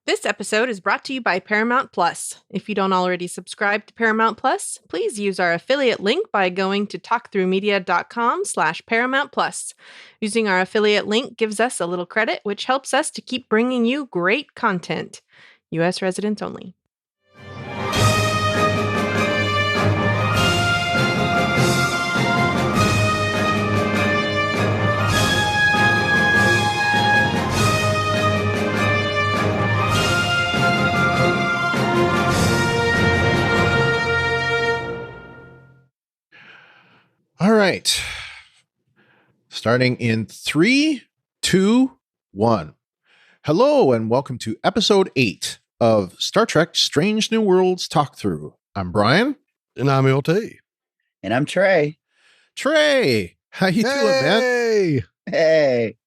This episode is brought to you by Paramount Plus. If you don't already subscribe to Paramount Plus, please use our affiliate link by going to talkthroughmedia.com/Paramount Plus. Using our affiliate link gives us a little credit, which helps us to keep bringing you great content. U.S. residents only. All right. Starting in 3, 2, 1. Hello, and welcome to episode 8 of Star Trek Strange New Worlds Talk Through. I'm Brian. And I'm LT. And I'm Trey. Trey, how you doing, man? Hey,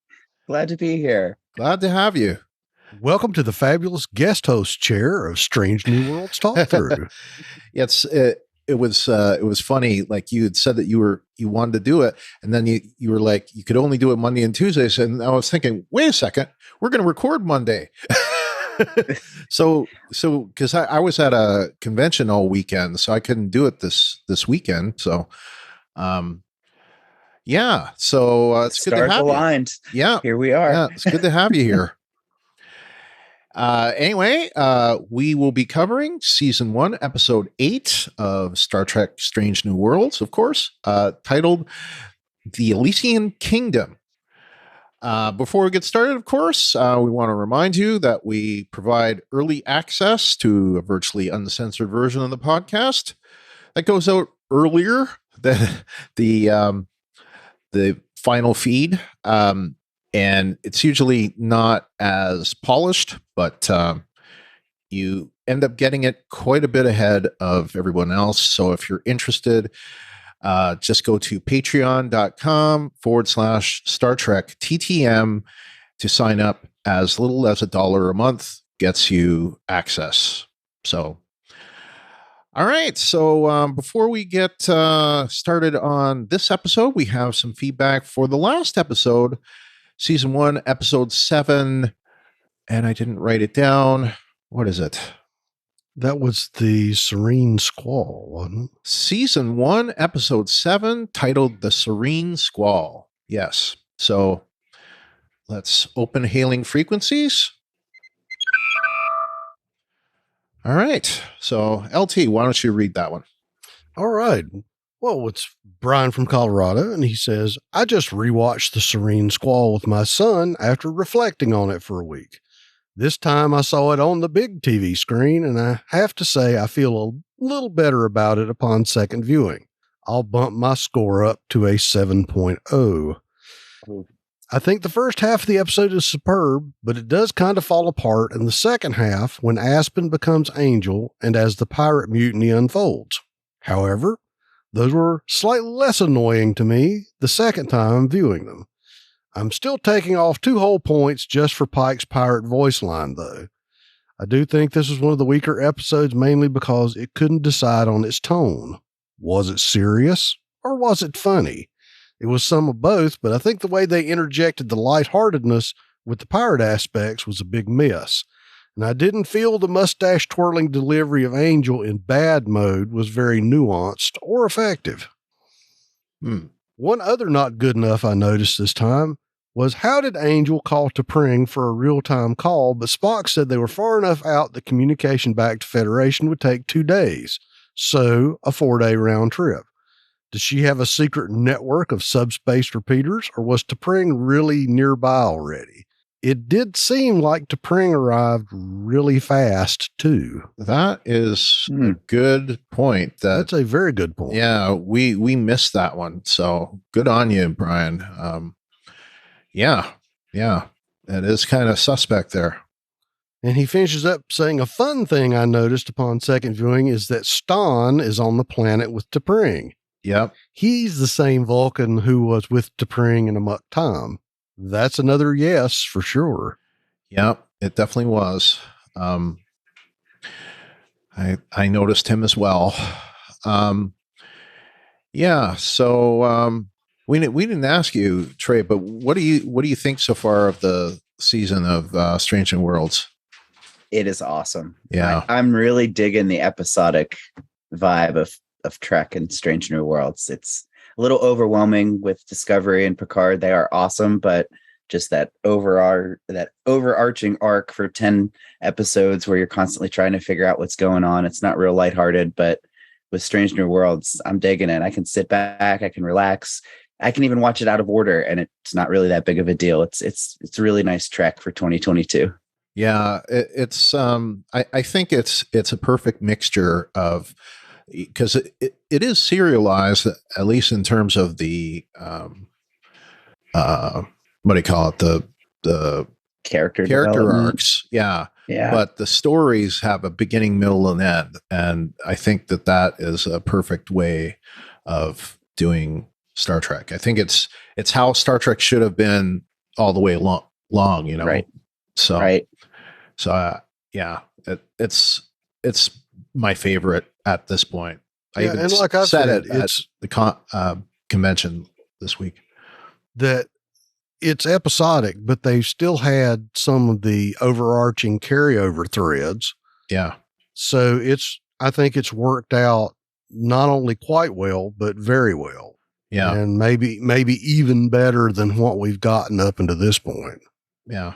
glad to be here. Glad to have you. Welcome to the fabulous guest host chair of Strange New Worlds Talk Through. It was funny. Like you had said that you wanted to do it, and then you were like you could only do it Monday and Tuesdays, and I was thinking, wait a second, we're going to record Monday. so because I was at a convention all weekend, so I couldn't do it this weekend. So, yeah. So it's good to have aligned. You. Yeah, here we are. Yeah, it's good to have you here. Anyway, we will be covering season 1, episode 8 of Star Trek Strange New Worlds, of course, titled The Elysian Kingdom. Before we get started, of course, we want to remind you that we provide early access to a virtually uncensored version of the podcast that goes out earlier than the final feed. And it's usually not as polished, but you end up getting it quite a bit ahead of everyone else. So if you're interested, just go to patreon.com/Star Trek TTM to sign up. As little as $1 a month gets you access. So, all right. So before we get started on this episode, we have some feedback for the last episode. Season 1, episode 7, and I didn't write it down. What is it? That was the Serene Squall, wasn't it? Season 1, episode 7, titled The Serene Squall. Yes. So let's open hailing frequencies. All right. So, LT, why don't you read that one? All right. Well, it's Brian from Colorado, and he says, I just rewatched The Serene Squall with my son after reflecting on it for a week. This time I saw it on the big TV screen, and I have to say I feel a little better about it upon second viewing. I'll bump my score up to a 7.0. I think the first half of the episode is superb, but it does kind of fall apart in the second half when Aspen becomes Angel and as the pirate mutiny unfolds. However, those were slightly less annoying to me the second time viewing them. I'm still taking off 2 whole points just for Pike's pirate voice line, though. I do think this was one of the weaker episodes mainly because it couldn't decide on its tone. Was it serious or was it funny? It was some of both, but I think the way they interjected the lightheartedness with the pirate aspects was a big miss. And I didn't feel the mustache-twirling delivery of Angel in bad mode was very nuanced or effective. One other not good enough I noticed this time was how did Angel call T'Pring for a real-time call, but Spock said they were far enough out that communication back to Federation would take 2 days, so a 4-day round trip. Does she have a secret network of subspace repeaters, or was T'Pring really nearby already? It did seem like T'Pring arrived really fast, too. That is a good point. That's a very good point. Yeah, we missed that one. So good on you, Brian. Yeah, it is kind of suspect there. And he finishes up saying, a fun thing I noticed upon second viewing is that Stan is on the planet with T'Pring. Yep. He's the same Vulcan who was with T'Pring in Amok Time. That's another yes for sure. Yep, it definitely was. I noticed him as well. Yeah, so we didn't ask you, Trey, but what do you think so far of the season of Strange New Worlds? It is awesome. Yeah. I'm really digging the episodic vibe of Trek and Strange New Worlds. It's a little overwhelming with Discovery and Picard. They are awesome, but just that overarching arc for 10 episodes where you're constantly trying to figure out what's going on. It's not real lighthearted, but with Strange New Worlds, I'm digging it. I can sit back, I can relax. I can even watch it out of order, and it's not really that big of a deal. It's a really nice Trek for 2022. Yeah, I think it's a perfect mixture of, because it is serialized, at least in terms of the what do you call it, the character arcs. Yeah. But the stories have a beginning, middle, and end, and I think that is a perfect way of doing Star Trek. I think it's how Star Trek should have been all the way long, Right. So yeah, it's my favorite at this point. I even and like I said, it at the convention this week. That it's episodic, but they still had some of the overarching carryover threads. Yeah. So I think it's worked out not only quite well, but very well. Yeah. And maybe even better than what we've gotten up into this point. Yeah.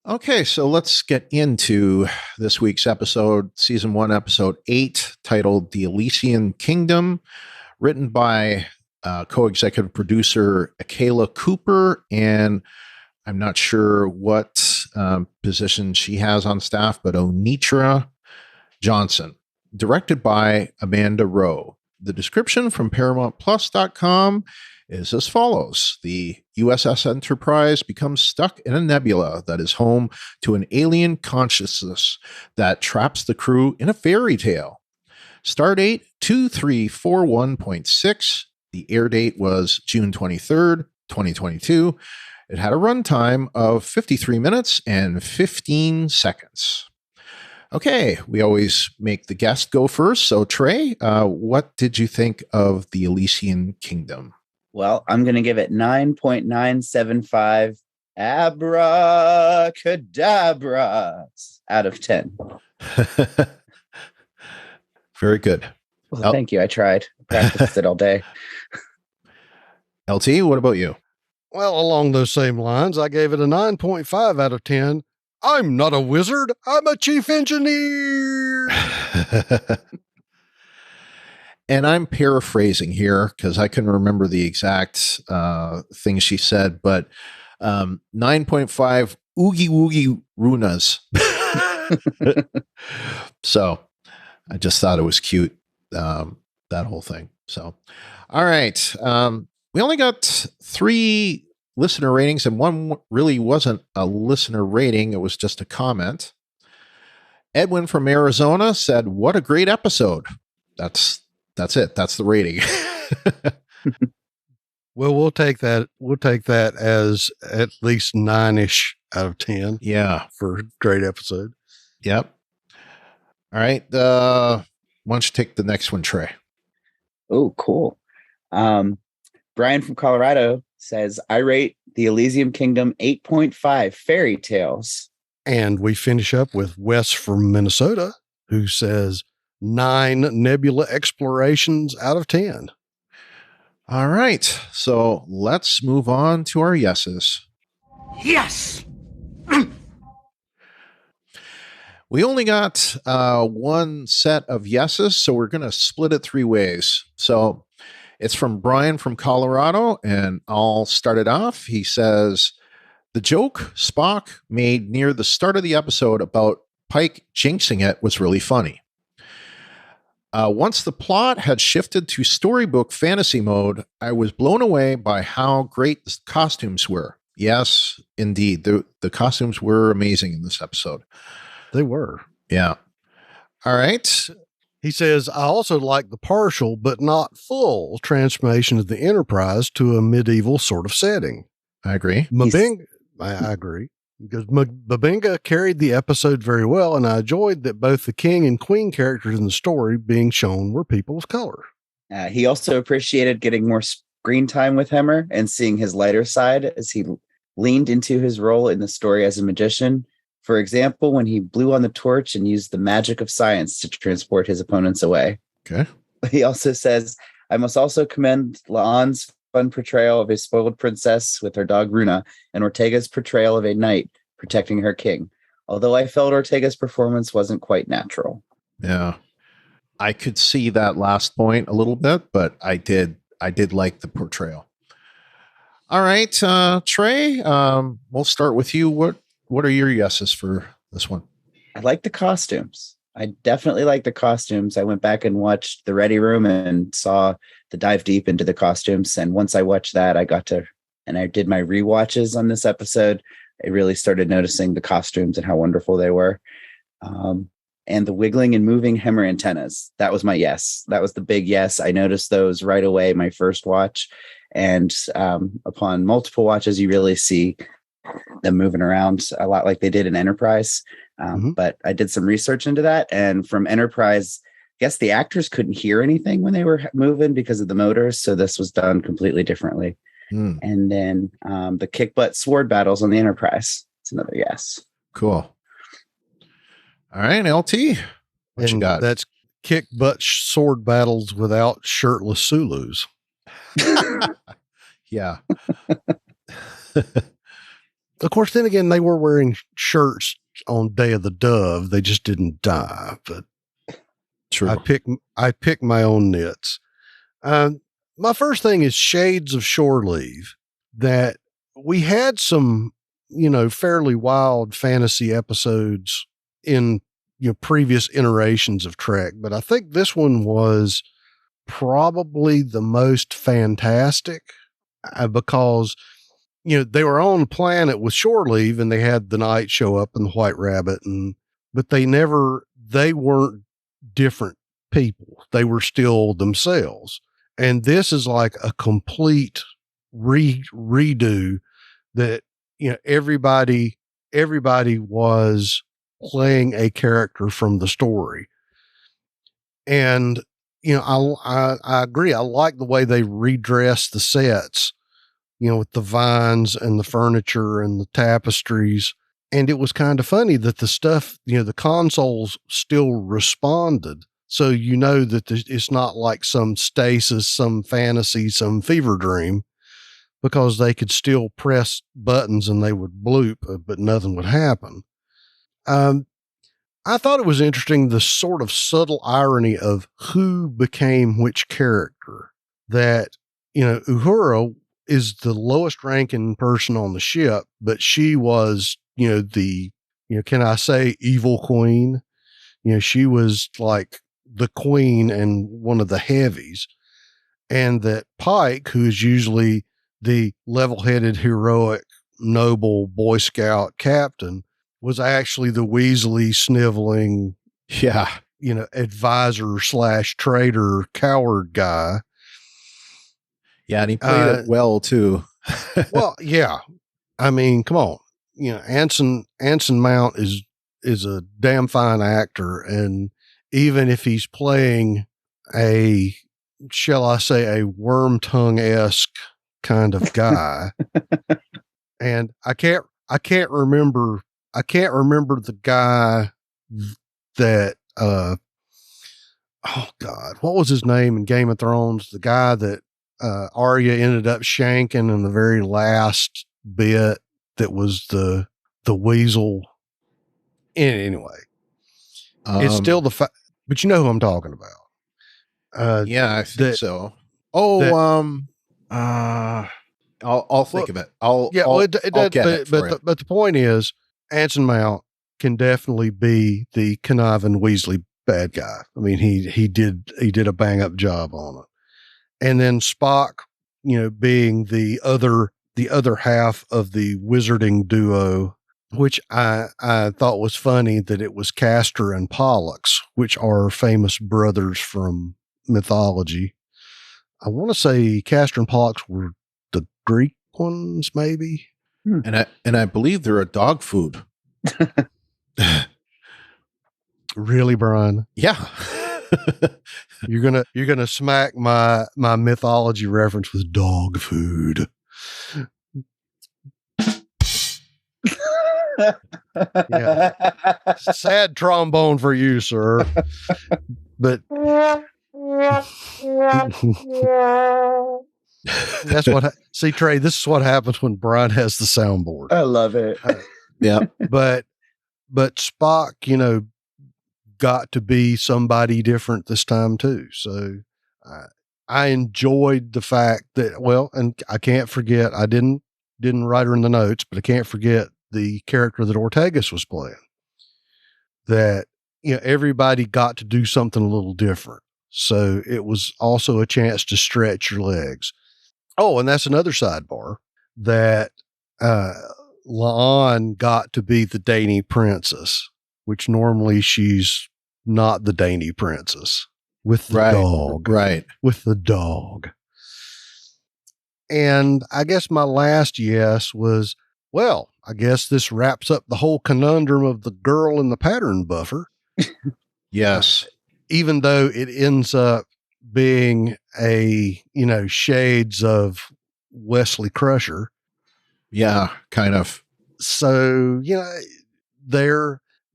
Okay, so let's get into this week's episode, season 1, episode 8, titled The Elysian Kingdom, written by co-executive producer Akela Cooper, and I'm not sure what position she has on staff, but Onitra Johnson. Directed by Amanda Rowe. The description from ParamountPlus.com is as follows. The USS Enterprise becomes stuck in a nebula that is home to an alien consciousness that traps the crew in a fairy tale. Stardate 2341.6. The air date was June 23rd, 2022. It had a runtime of 53 minutes and 15 seconds. Okay, we always make the guest go first. So, Trey, what did you think of the Elysian Kingdom? Well, I'm going to give it 9.975 abracadabras out of 10. Very good. Well, thank you. I tried. Practiced it all day. LT, what about you? Well, along those same lines, I gave it a 9.5 out of 10. I'm not a wizard. I'm a chief engineer. And I'm paraphrasing here because I couldn't remember the exact thing she said, but 9.5 oogie woogie runas. So I just thought it was cute, that whole thing. So, all right. We only got 3 listener ratings, and one really wasn't a listener rating. It was just a comment. Edwin from Arizona said, "What a great episode." That's it. That's the rating. Well, we'll take that. We'll take that as at least 9-ish out of 10. Yeah. For a great episode. Yep. All right. Why don't you take the next one, Trey? Oh, cool. Brian from Colorado says, I rate the Elysian Kingdom 8.5 fairy tales. And we finish up with Wes from Minnesota, who says 9 nebula explorations out of 10. All right. So let's move on to our yeses. Yes! We only got one set of yeses, so we're going to split it 3 ways. So it's from Brian from Colorado, and I'll start it off. He says, the joke Spock made near the start of the episode about Pike jinxing it was really funny. Once the plot had shifted to storybook fantasy mode, I was blown away by how great the costumes were. Yes, indeed. The costumes were amazing in this episode. They were. Yeah. All right. He says, I also like the partial but not full transformation of the Enterprise to a medieval sort of setting. I agree. I agree. Because Babinga carried the episode very well, and I enjoyed that both the king and queen characters in the story being shown were people of color. He also appreciated getting more screen time with Hemmer and seeing his lighter side as he leaned into his role in the story as a magician For example, when he blew on the torch and used the magic of science to transport his opponents away. Okay. He also says, I must also commend Laon's fun portrayal of a spoiled princess with her dog Runa, and Ortega's portrayal of a knight protecting her king. Although I felt Ortega's performance wasn't quite natural. Yeah. I could see that last point a little bit, but I did like the portrayal. All right, Trey, we'll start with you. What are your yeses for this one? I like the costumes. I definitely like the costumes. I went back and watched The Ready Room and saw the dive deep into the costumes. And once I watched that, I did my rewatches on this episode. I really started noticing the costumes and how wonderful they were. And the wiggling and moving hammer antennas. That was my yes. That was the big yes. I noticed those right away, my first watch. And upon multiple watches, you really see them moving around a lot like they did in Enterprise. But I did some research into that. And from Enterprise, I guess the actors couldn't hear anything when they were moving because of the motors. So this was done completely differently. And then the kick butt sword battles on the Enterprise. It's another yes. Cool. All right, LT. What you got? That's kick butt sword battles without shirtless Sulus. Yeah. Of course, then again, they were wearing shirts on Day of the Dove. They just didn't die. But True. I pick my own nits. My first thing is Shades of Shore Leave. That we had some, fairly wild fantasy episodes in previous iterations of Trek, but I think this one was probably the most fantastic because they were on a planet with shore leave and they had the Knight show up and the White Rabbit, but they weren't different people. They were still themselves. And this is like a complete redo that, everybody was playing a character from the story. And, I agree. I like the way they redressed the sets, with the vines and the furniture and the tapestries. And it was kind of funny that the stuff, the consoles still responded. So, that it's not like some stasis, some fantasy, some fever dream, because they could still press buttons and they would bloop, but nothing would happen. I thought it was interesting, the sort of subtle irony of who became which character. That, Uhura is the lowest ranking person on the ship, but she was, the, can I say evil queen? She was like the queen and one of the heavies. And that Pike, who is usually the level-headed, heroic, noble Boy Scout captain, was actually the Weasley sniveling, advisor / traitor coward guy. Yeah, and he played it well too. Well, yeah. I mean, come on. Anson Mount is a damn fine actor, and even if he's playing a, shall I say, a worm tongue-esque kind of guy, and I can't remember the guy that, oh God, what was his name in Game of Thrones? The guy that Arya ended up shanking in the very last bit, that was the weasel. Anyway, it's still the fact, but you know who I'm talking about. Yeah, I think so. Oh, I'll think of it. I'll get it for you. But the point is, Anson Mount can definitely be the conniving Weasley bad guy. I mean, he did a bang up job on it. And then Spock, being the other half of the wizarding duo, which I thought was funny that it was Castor and Pollux, which are famous brothers from mythology. I want to say Castor and Pollux were the Greek ones, maybe. And I believe they're a dog food. Really, Brian? Yeah. You're gonna smack my mythology reference with dog food. Yeah. Sad trombone for you, sir. But that's what. See, Trey, this is what happens when Brian has the soundboard. I love it. Yeah. But Spock, got to be somebody different this time too. So I enjoyed the fact that, well, and I can't forget, I didn't write her in the notes, but I can't forget the character that Ortegas was playing. That, everybody got to do something a little different. So it was also a chance to stretch your legs. Oh, and that's another sidebar that La'an got to be the Dany princess, which normally she's not the Dany princess with the dog. Right. With the dog. And I guess my last yes was, well, I guess this wraps up the whole conundrum of the girl in the pattern buffer. Yes. Even though it ends up being a, shades of Wesley Crusher. Yeah, kind of. So,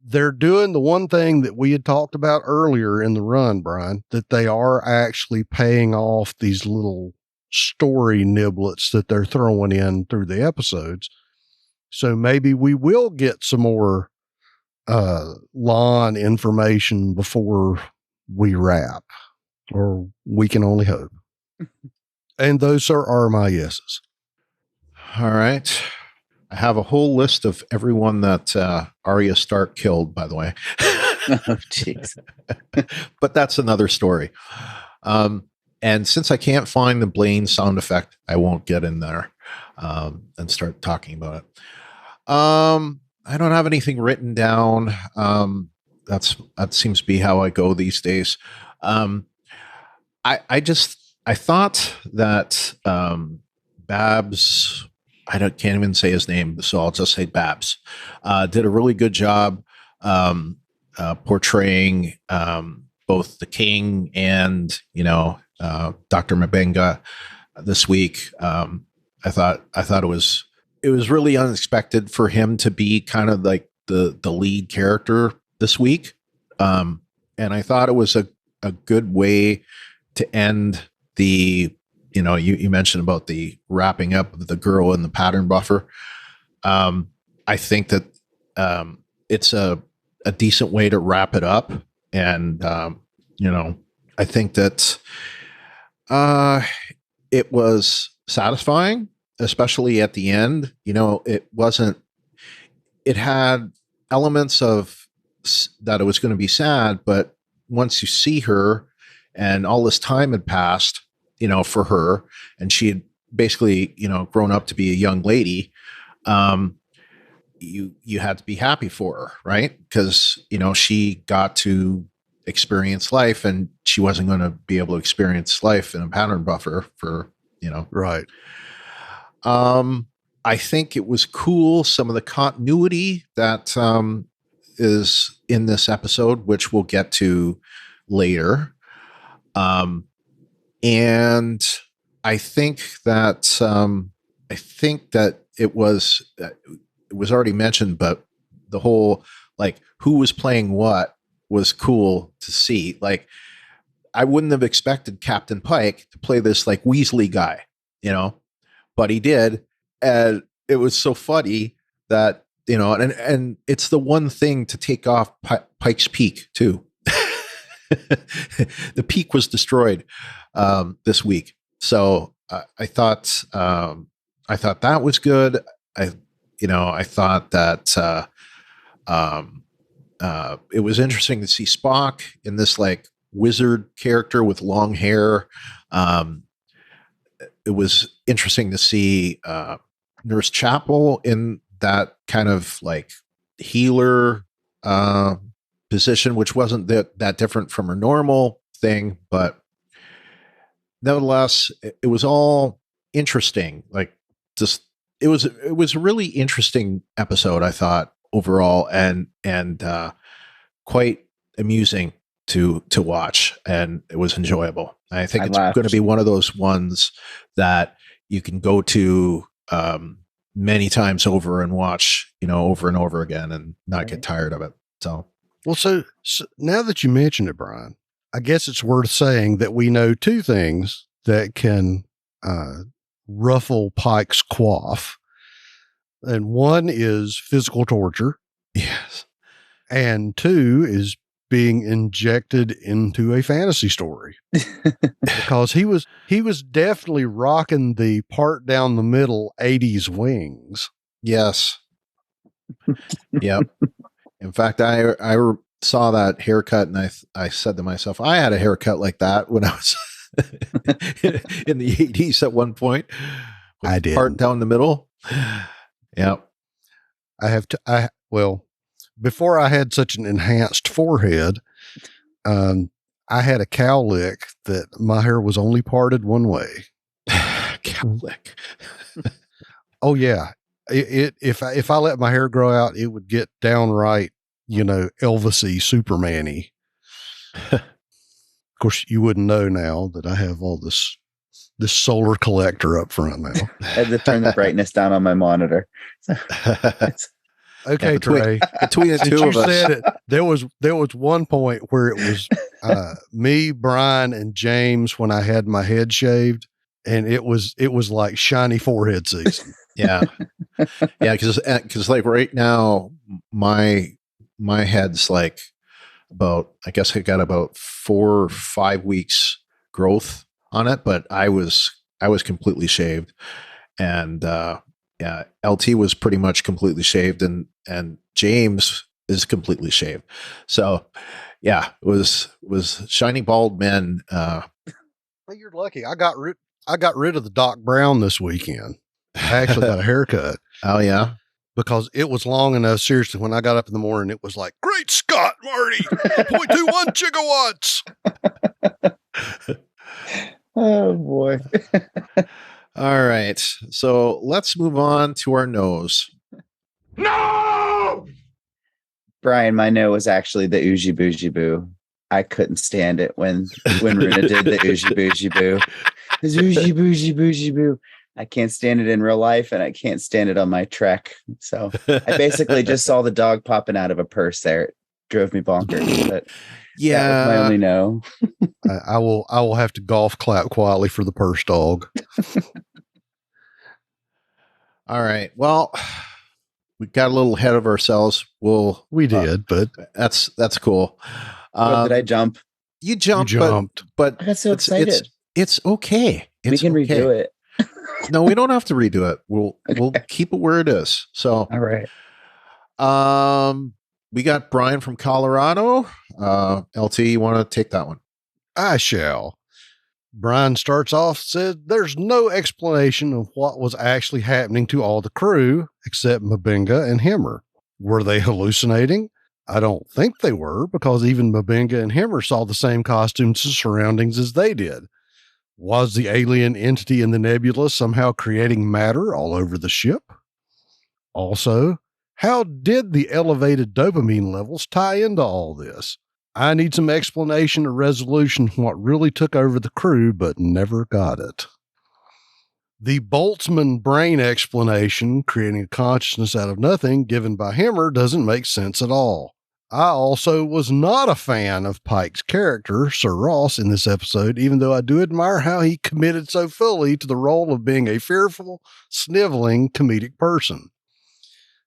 they're doing the one thing that we had talked about earlier in the run, Brian, that they are actually paying off these little story niblets that they're throwing in through the episodes. So maybe we will get some more La'an information before we wrap, or we can only hope. And those are my yeses. All right. I have a whole list of everyone that Arya Stark killed, by the way. Oh, jeez. But that's another story. And since I can't find the Blaine sound effect, I won't get in there and start talking about it. I don't have anything written down. That seems to be how I go these days. I thought that Babs, can't even say his name, so I'll just say Babs, did a really good job portraying both the king and Dr. Mabenga this week. I thought it was really unexpected for him to be kind of like the lead character this week, and I thought it was a good way to end the. You mentioned about the wrapping up of the girl in the pattern buffer. I think that it's a decent way to wrap it up, and I think that it was satisfying, especially at the end. It had elements of that it was going to be sad, but once you see her and all this time had passed, for her, and she had basically, grown up to be a young lady, you had to be happy for her, right? Because, she got to experience life, and she wasn't going to be able to experience life in a pattern buffer for, Right. I think it was cool, some of the continuity that is in this episode, which we'll get to later. And I think that it was already mentioned, but the whole who was playing what was cool to see. I wouldn't have expected Captain Pike to play this Weasley guy, but he did, and it was so funny that and it's the one thing to take off Pike's peak too. The peak was destroyed this week, so I thought that was good. I thought that it was interesting to see Spock in this wizard character with long hair. It was interesting to see Nurse Chapel in that kind of healer position, which wasn't that different from her normal thing, but nevertheless, it was all interesting. It was a really interesting episode, I thought, overall, and quite amusing to watch, and it was enjoyable. I think it's going to be one of those ones that you can go to many times over and watch, over and over again and not get tired of it. So, well, so now that you mention it, Brian, I guess it's worth saying that we know two things that can ruffle Pike's quaff. And one is physical torture. Yes. And two is being injected into a fantasy story. Because he was definitely rocking the part down the middle 80s wings. Yes. Yep. In fact, I saw that haircut and I said to myself, I had a haircut like that when I was in the 80s at one point. I did. Part down the middle. Yep. Before I had such an enhanced forehead, I had a cowlick that my hair was only parted one way. Cowlick. Oh yeah. If I let my hair grow out, it would get downright, Elvis-y, Superman-y. Of course, you wouldn't know now that I have all this solar collector up front now. I had to turn the brightness down on my monitor. Okay, Trey. Between the two of us, said it, there was one point where it was me, Brian, and James when I had my head shaved, and it was like shiny forehead season. Yeah, yeah, because like right now, my head's like I guess it got about 4 or 5 weeks growth on it, but I was completely shaved, and yeah, LT was pretty much completely shaved, and James is completely shaved. So yeah, it was shiny bald men. Well, you're lucky. I got rid of the Doc Brown this weekend. I actually got a haircut. Oh yeah. Because it was long enough. Seriously, when I got up in the morning, it was like, great Scott, Marty, 0.21 gigawatts. Oh boy. All right. So let's move on to our nose. No! Brian, my no was actually the Oogie Boogie Boo. I couldn't stand it when Runa did the Oogie Boogie Boo. It's Oogie Boogie Boogie Boo. I can't stand it in real life, and I can't stand it on my trek. So I basically just saw the dog popping out of a purse there. It drove me bonkers. But yeah, that was my only no. I will have to golf clap quietly for the purse dog. All right. Well, we got a little ahead of ourselves. We did, but that's cool. Did I jump? You jumped. But I got so excited. It's okay. We can redo it. No, we don't have to redo it. We'll keep it where it is. So all right. We got Brian from Colorado. LT, you want to take that one? I shall. Brian starts off, said there's no explanation of what was actually happening to all the crew except Mbinga and Himmer. Were they hallucinating? I don't think they were, because even Mbinga and Himmer saw the same costumes and surroundings as they did. Was the alien entity in the nebula somehow creating matter all over the ship? Also, how did the elevated dopamine levels tie into all this? I need some explanation or resolution of what really took over the crew, but never got it. The Boltzmann brain explanation, creating a consciousness out of nothing, given by Himmer, doesn't make sense at all. I also was not a fan of Pike's character, Sir Ross, in this episode, even though I do admire how he committed so fully to the role of being a fearful, sniveling, comedic person.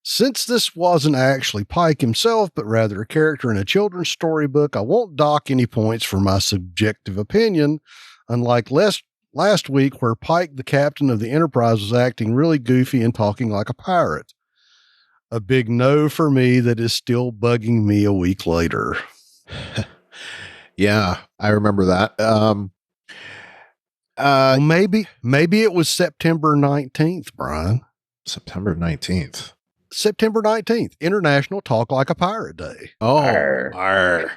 Since this wasn't actually Pike himself, but rather a character in a children's storybook, I won't dock any points for my subjective opinion, unlike last week where Pike, the captain of the Enterprise, was acting really goofy and talking like a pirate. A big no for me that is still bugging me a week later. Yeah, I remember that. Well, maybe it was September 19th, Brian. September 19th. September 19th, International Talk Like a Pirate Day. Oh, arr.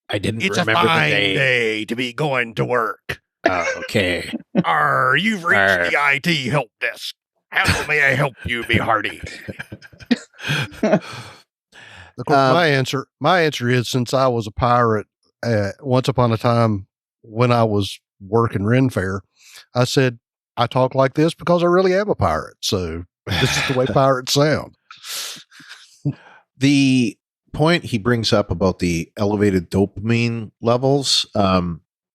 I didn't remember the day. To be going to work. Okay. You've reached the IT help desk. How may I help you be hearty? Of course, my answer is, since I was a pirate once upon a time when I was working Ren Fair, I said, I talk like this because I really am a pirate. So this is the way pirates sound. The point he brings up about the elevated dopamine levels,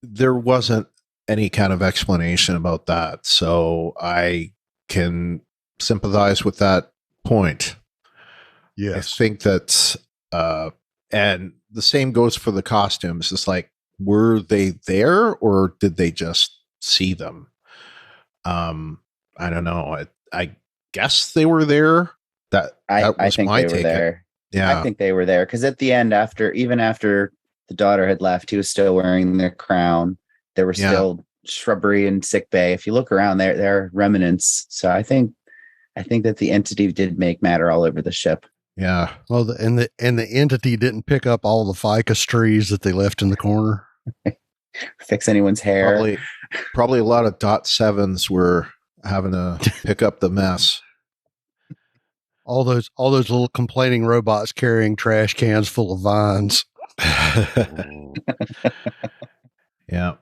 there wasn't any kind of explanation about that. So I can sympathize with that point. Yes. I think that, and the same goes for the costumes. It's like, were they there or did they just see them? I don't know. I guess they were there. That was think my they were take. there. Yeah. I think they were there because at the end, even after the daughter had left, he was still wearing the crown. There were still shrubbery and sick bay. If you look around, there are remnants. So I think that the entity did make matter all over the ship. Yeah. Well, the entity didn't pick up all the ficus trees that they left in the corner. Fix anyone's hair. Probably a lot of .7s were having to pick up the mess. All those little complaining robots carrying trash cans full of vines. Yeah.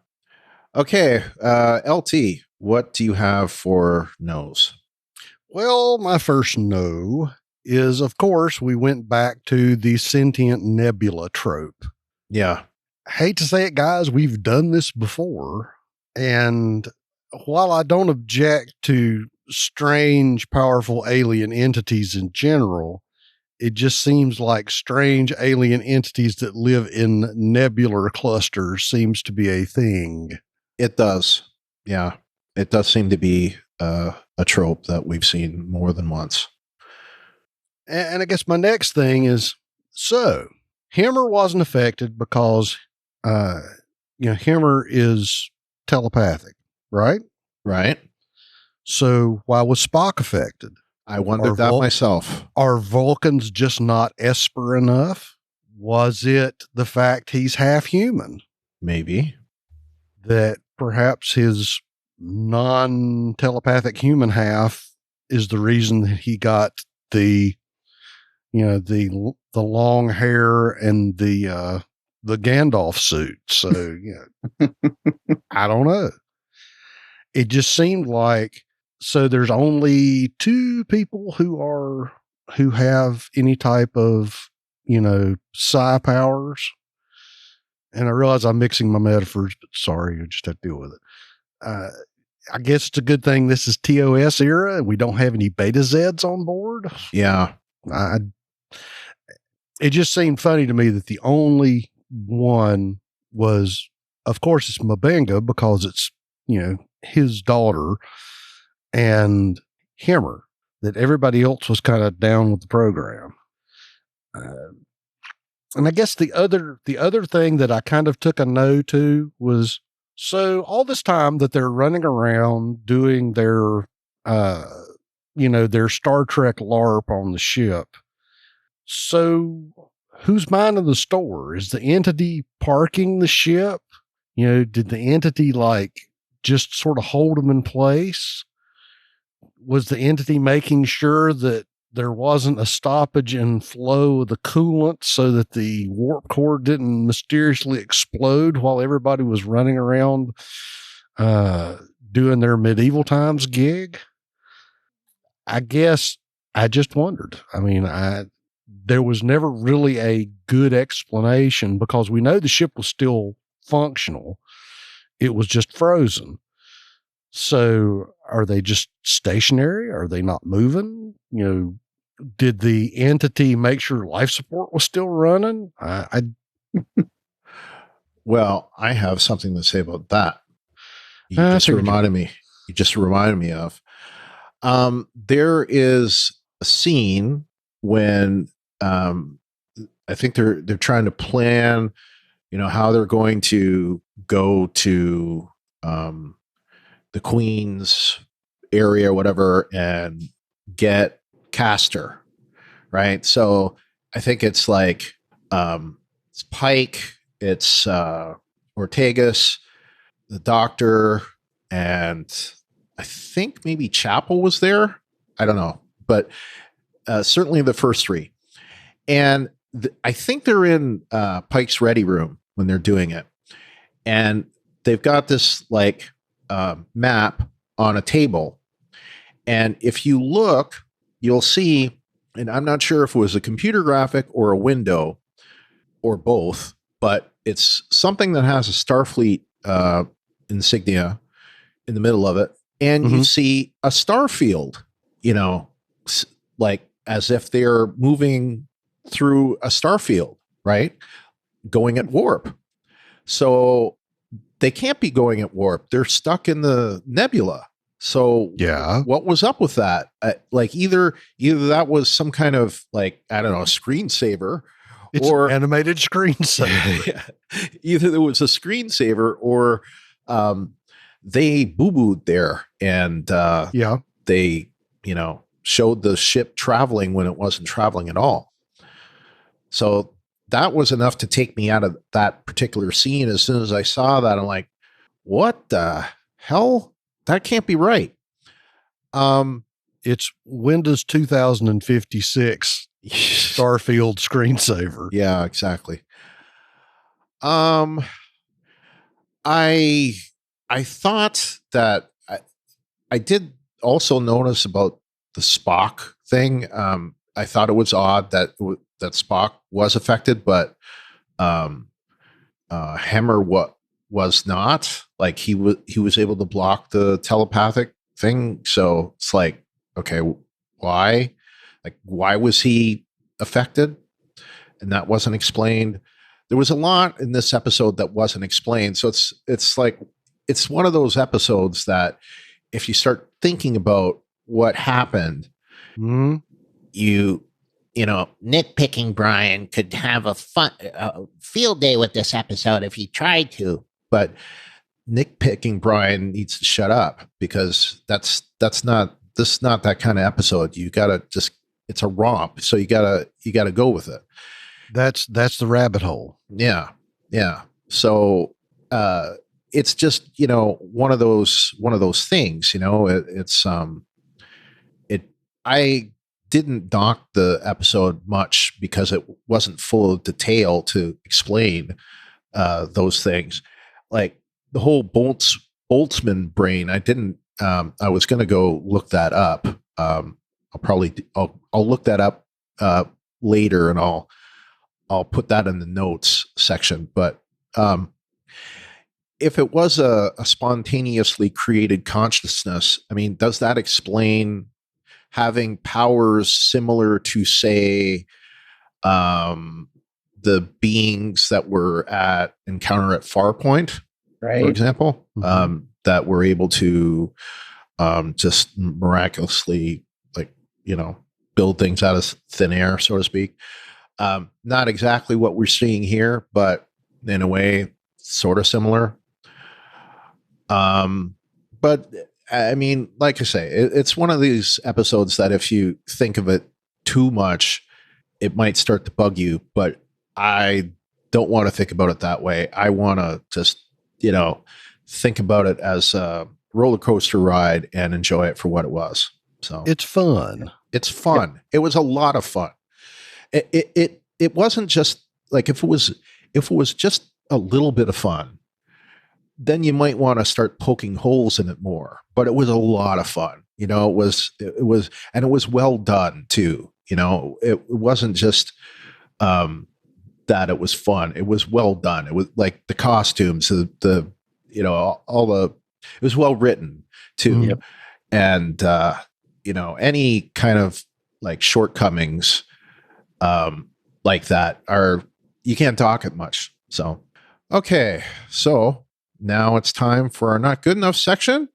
Okay. LT, what do you have for no's? Well, my first no is, of course, we went back to the sentient nebula trope. Yeah. Hate to say it, guys, we've done this before. And while I don't object to strange, powerful alien entities in general, it just seems like strange alien entities that live in nebular clusters seems to be a thing. It does. Yeah. It does seem to be a trope that we've seen more than once. And I guess my next thing is, so Hemmer wasn't affected because, Hemmer is telepathic, right? Right. So why was Spock affected? I wondered that myself. Are Vulcans just not Esper enough? Was it the fact he's half human? Maybe. That perhaps his non-telepathic human half is the reason that he got the long hair and the Gandalf suit. So, I don't know. It just seemed like, so there's only 2 people who have any type of, psi powers. And I realize I'm mixing my metaphors, but sorry, I just have to deal with it. I guess it's a good thing this is TOS era and we don't have any Beta Zeds on board. Yeah. It just seemed funny to me that the only one was, of course, it's M'Benga because it's, his daughter and Hemmer, that everybody else was kind of down with the program. And I guess the other thing that I kind of took a no to was, so all this time that they're running around doing their, their Star Trek LARP on the ship. So who's minding the store? Is the entity parking the ship? Did the entity just sort of hold them in place? Was the entity making sure that there wasn't a stoppage in flow of the coolant so that the warp core didn't mysteriously explode while everybody was running around doing their medieval times gig? I guess I just wondered. I mean, there was never really a good explanation because we know the ship was still functional. It was just frozen. So are they just stationary? Are they not moving? Did the entity make sure life support was still running? Well, I have something to say about that. You just reminded me of. There is a scene when I think they're trying to plan, how they're going to go to the Queen's area, whatever, and get Castor, right? So I think it's like it's Pike, it's Ortegas, the Doctor, and I think maybe Chapel was there. I don't know, but certainly the first 3. And I think they're in Pike's ready room when they're doing it, and they've got this map on a table. And if you look, you'll see, and I'm not sure if it was a computer graphic or a window or both, but it's something that has a Starfleet insignia in the middle of it. And you see a star field, like as if they're moving through a star field, right? Going at warp. So they can't be going at warp. They're stuck in the nebula. So Yeah. what was up with that? Like either that was some kind of like, I don't know, screensaver, It's or an animated screensaver. yeah, either there was a screensaver or they boo-booed there and Yeah. they, showed the ship traveling when it wasn't traveling at all. So that was enough to take me out of that particular scene. As soon as I saw that, I'm like, what the hell? That can't be right. It's Windows 2056 Starfield screensaver. Yeah, exactly. I thought that I did also notice about the Spock thing. I thought it was odd that Spock was affected, but Hammer was not. Like he was able to block the telepathic thing. So it's like, okay, why? Like, why was he affected? And that wasn't explained. There was a lot in this episode that wasn't explained. So it's like, it's one of those episodes that if you start thinking about what happened, you know, nitpicking Brian could have a fun field day with this episode if he tried to, but nitpicking Brian needs to shut up, because that's not that kind of episode. You gotta it's a romp. So you gotta go with it. That's the rabbit hole. Yeah. Yeah. So, it's just, you know, one of those things, you know, I didn't dock the episode much because it wasn't full of detail to explain, those things. Like the whole Boltzmann brain. I was going to go look that up. I'll look that up, later, and I'll put that in the notes section. But, if it was a spontaneously created consciousness, I mean, does that explain having powers similar to, say, the beings that were at Encounter at Farpoint, right? For example, that were able to just miraculously, like, you know, build things out of thin air, so to speak. Not exactly what we're seeing here, but in a way, sort of similar. But I mean, like I say, it's one of these episodes that if you think of it too much, it might start to bug you, but I don't want to think about it that way. I want to just, you know, think about it as a roller coaster ride and enjoy it for what it was. So it's fun. It's fun. Yeah. It was a lot of fun. It wasn't just like, if it was just a little bit of fun, then you might want to start poking holes in it more. But it was a lot of fun. You know, it was well done too. You know, it wasn't just that it was fun. It was well done. It was like the costumes, the you know, it was well written too. Yep. And you know, any kind of like shortcomings like that you can't talk it much. So okay, so now it's time for our not good enough section.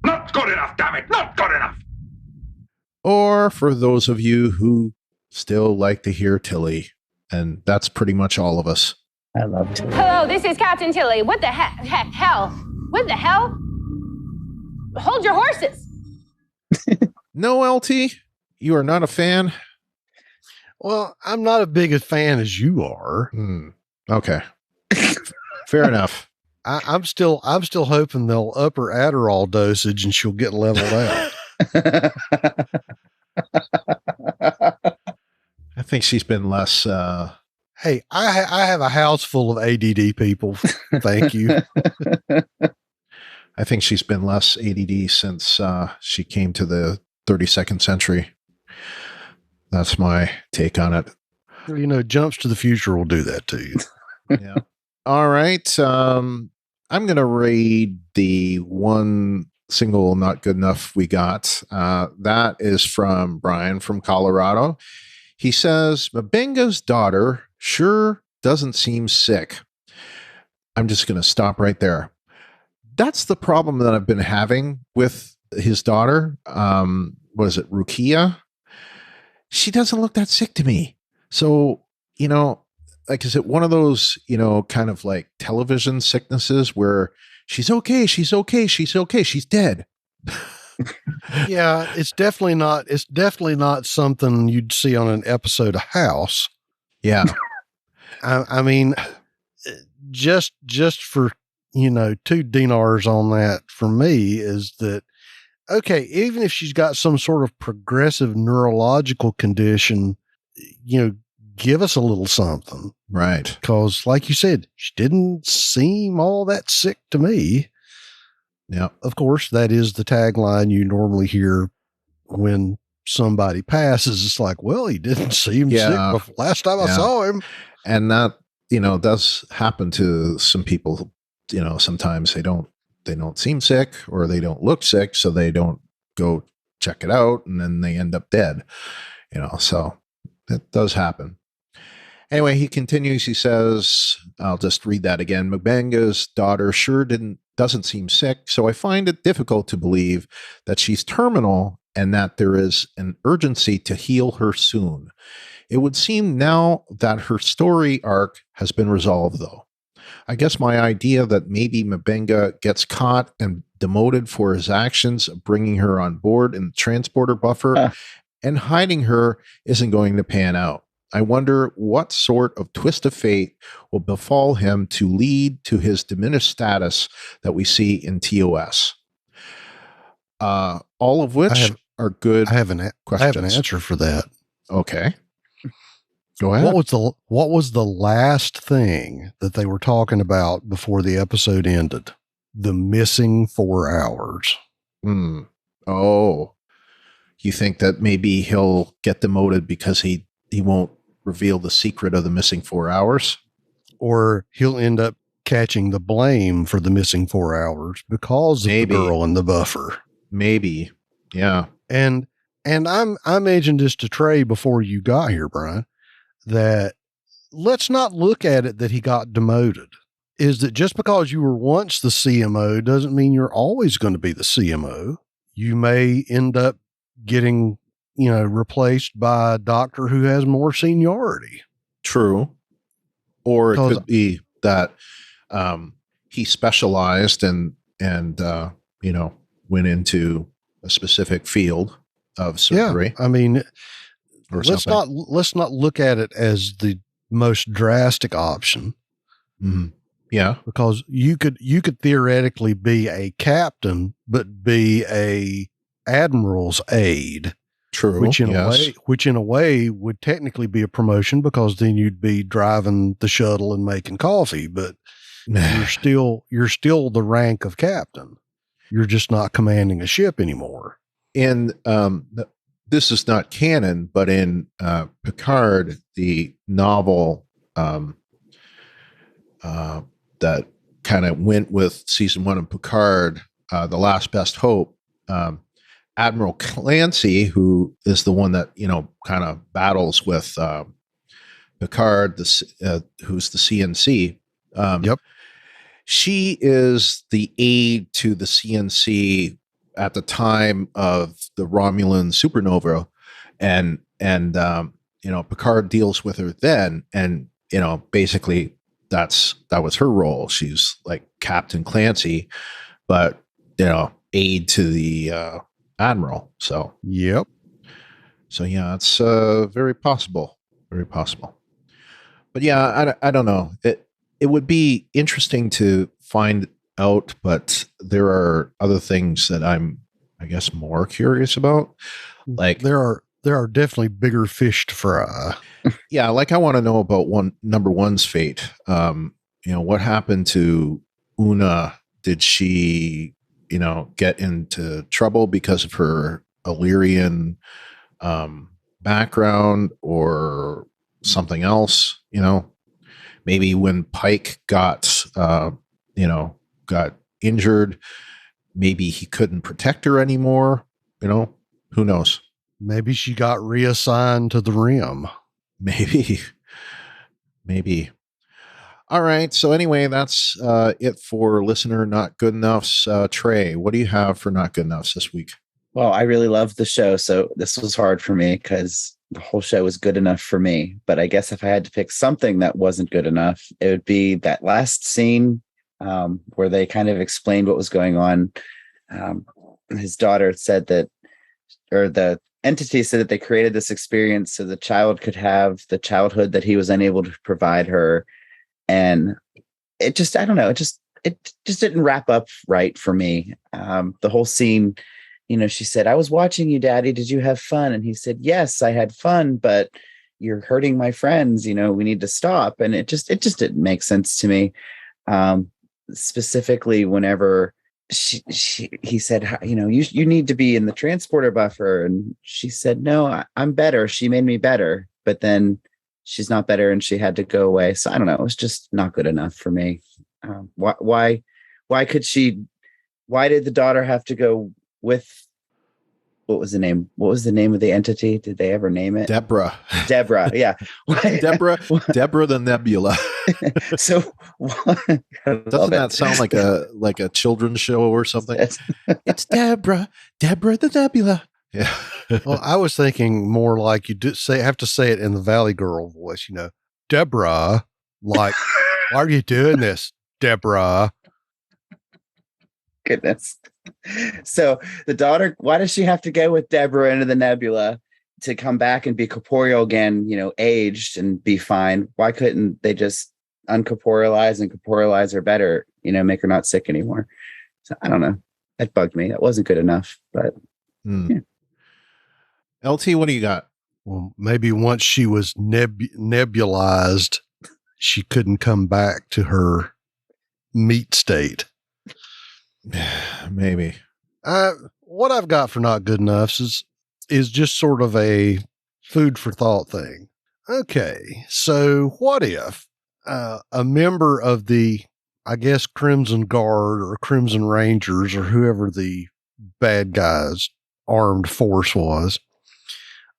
Not good enough, damn it! Not good enough! Or for those of you who still like to hear Tilly, and that's pretty much all of us. I love Tilly. Hello, this is Captain Tilly. What the hell? What the hell? Hold your horses! No, LT, you are not a fan? Well, I'm not as big a fan as you are. Okay. Fair enough. I'm still hoping they'll up her Adderall dosage and she'll get leveled out. I think she's been less. Hey, I have a house full of ADD people. Thank you. I think she's been less ADD since she came to the 32nd century. That's my take on it. You know, Jumps to the Future will do that to you. Yeah. All right. I'm going to raid the one single not good enough we got. That is from Brian from Colorado. He says, Mabenga's daughter sure doesn't seem sick. I'm just going to stop right there. That's the problem that I've been having with his daughter. What is it, Rukia? She doesn't look that sick to me. So, you know, like, is it one of those, you know, kind of like television sicknesses where she's okay, she's okay, she's okay, she's dead? Yeah, it's definitely not something you'd see on an episode of House. Yeah. I mean, just for, you know, 2 dinars on that for me is that, okay, even if she's got some sort of progressive neurological condition, you know, give us a little something. Right. Because like you said, she didn't seem all that sick to me. Yeah. Of course, that is the tagline you normally hear when somebody passes. It's like, well, he didn't seem sick before last time I saw him. And that, you know, does happen to some people. You know, sometimes they don't seem sick or they don't look sick, so they don't go check it out, and then they end up dead. You know, so that does happen. Anyway, he continues. He says, I'll just read that again. Mabenga's daughter sure doesn't seem sick, so I find it difficult to believe that she's terminal and that there is an urgency to heal her soon. It would seem now that her story arc has been resolved, though. I guess my idea that maybe Mabenga gets caught and demoted for his actions of bringing her on board in the transporter buffer and hiding her isn't going to pan out. I wonder what sort of twist of fate will befall him to lead to his diminished status that we see in TOS. All of which are good questions. I have an answer for that. Okay. Go ahead. What was the last thing that they were talking about before the episode ended? The missing 4 hours. Oh, you think that maybe he'll get demoted because he won't reveal the secret of the missing 4 hours? Or he'll end up catching the blame for the missing 4 hours because of the girl in the buffer. Maybe. Yeah. And I mentioned this to Trey before you got here, Brian, that let's not look at it that he got demoted. Is that just because you were once the CMO doesn't mean you're always going to be the CMO. You may end up getting, you know, replaced by a doctor who has more seniority. True. Or it could be that he specialized and you know, went into a specific field of surgery. Yeah, I mean, let's not look at it as the most drastic option. Mm-hmm. Yeah, because you could theoretically be a captain, but be a admiral's aide. True. Which in a way would technically be a promotion because then you'd be driving the shuttle and making coffee, but you're still the rank of captain. You're just not commanding a ship anymore. And this is not canon, but in Picard, the novel that kind of went with season 1 of Picard, The Last Best Hope, Admiral Clancy, who is the one that, you know, kind of battles with Picard, who's the CNC. Yep. She is the aide to the CNC at the time of the Romulan supernova, and you know, Picard deals with her then, and you know, basically that was her role. She's like Captain Clancy, but you know, aide to the Admiral. So yep. So yeah, it's very possible. But yeah, I don't know. It would be interesting to find out, but there are other things that I'm, I guess, more curious about. Like there are definitely bigger fish to fry. Yeah, like I want to know about number one's fate. You know, what happened to Una? Did she get into trouble because of her Illyrian background or something else. Maybe when Pike got injured, maybe he couldn't protect her anymore. Who knows? Maybe she got reassigned to the Rim. Maybe. All right. So anyway, that's it for listener Not Good Enoughs. Trey, what do you have for Not Good Enoughs this week? Well, I really loved the show, so this was hard for me because the whole show was good enough for me. But I guess if I had to pick something that wasn't good enough, it would be that last scene where they kind of explained what was going on. His daughter said that, or the entity said that they created this experience so the child could have the childhood that he was unable to provide her. And it just, I don't know, it just didn't wrap up right for me. The whole scene, she said, "I was watching you, Daddy. Did you have fun?" And he said, "Yes, I had fun, but you're hurting my friends. We need to stop." And it just didn't make sense to me. Specifically, whenever he said, you need to be in the transporter buffer. And she said, "No, I'm better. She made me better." But then she's not better and she had to go away. So I don't know. It was just not good enough for me. Why did the daughter have to go with, what was the name of the entity? Did they ever name it? Deborah. Yeah. Deborah the Nebula. So doesn't that sound like a children's show or something? It's Deborah the Nebula. Yeah. Well, I was thinking more like you have to say it in the Valley Girl voice, Deborah, like, why are you doing this, Deborah? Goodness. So the daughter, why does she have to go with Deborah into the nebula to come back and be corporeal again, aged and be fine? Why couldn't they just uncorporealize and corporealize her better, make her not sick anymore? So I don't know. That bugged me. That wasn't good enough, but yeah. LT, what do you got? Well, maybe once she was nebulized, she couldn't come back to her meat state. Maybe. What I've got for Not Good Enoughs is just sort of a food for thought thing. Okay, so what if a member of the, I guess, Crimson Guard or Crimson Rangers or whoever the bad guys' armed force was,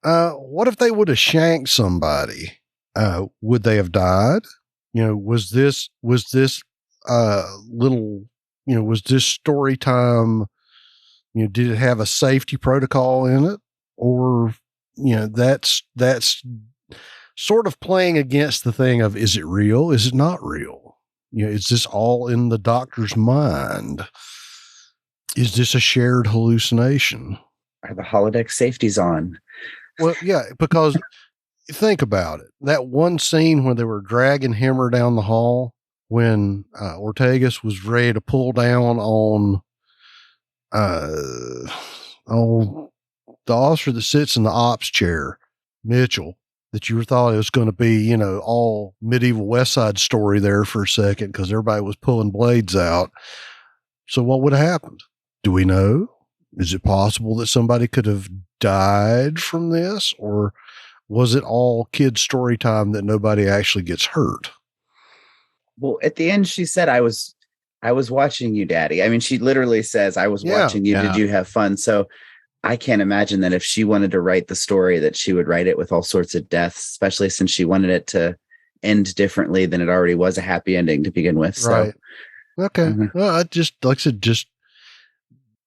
what if they would have shanked somebody? Would they have died? Was this little, was this story time, did it have a safety protocol in it? Or, that's sort of playing against the thing of, is it real? Is it not real? Is this all in the doctor's mind? Is this a shared hallucination? Are the holodeck safeties on? Well, yeah, because think about it. That one scene when they were dragging Hemmer down the hall, when Ortegas was ready to pull down on the officer that sits in the ops chair, Mitchell, that you thought it was going to be, all medieval West Side Story there for a second because everybody was pulling blades out. So what would have happened? Do we know? Is it possible that somebody could have died from this? Or was it all kid story time that nobody actually gets hurt? Well, at the end, she said, I was watching you, Daddy. I mean, she literally says, I was watching you. Yeah. Did you have fun? So I can't imagine that if she wanted to write the story, that she would write it with all sorts of deaths, especially since she wanted it to end differently than it already was a happy ending to begin with. Right. So, okay. Well, I just, like I said,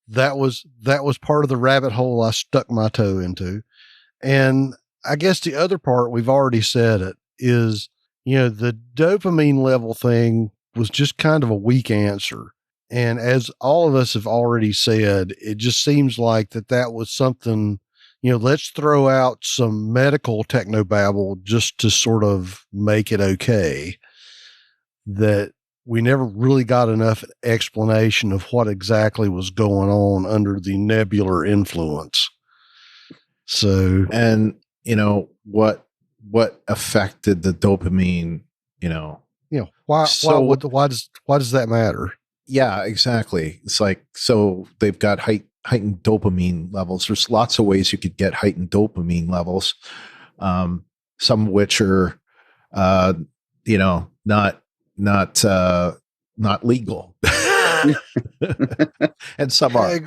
that was part of the rabbit hole I stuck my toe into. And I guess the other part, we've already said it, is, the dopamine level thing was just kind of a weak answer. And as all of us have already said, it just seems like that was something, let's throw out some medical technobabble just to sort of make it okay. That we never really got enough explanation of what exactly was going on under the nebular influence. So, and what affected the dopamine, why does that matter? Yeah, exactly. It's like, so they've got heightened dopamine levels. There's lots of ways you could get heightened dopamine levels. Some of which are, uh, not legal, and some are.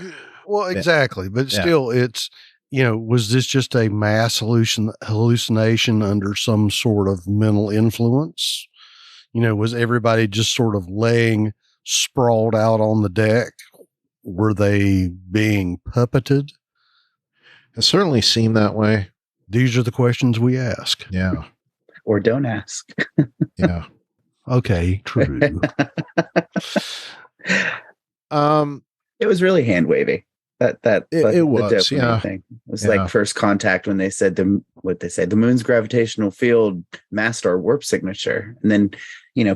Well, exactly. But Yeah. still, it's, was this just a mass hallucination under some sort of mental influence? Was everybody just sort of laying sprawled out on the deck? Were they being puppeted? It certainly seemed that way. These are the questions we ask. Yeah. Or don't ask. Yeah. Okay, true. It was really hand wavy. It was, the dopamine yeah. thing. It was like first contact when they said the moon's gravitational field masked our warp signature. And then,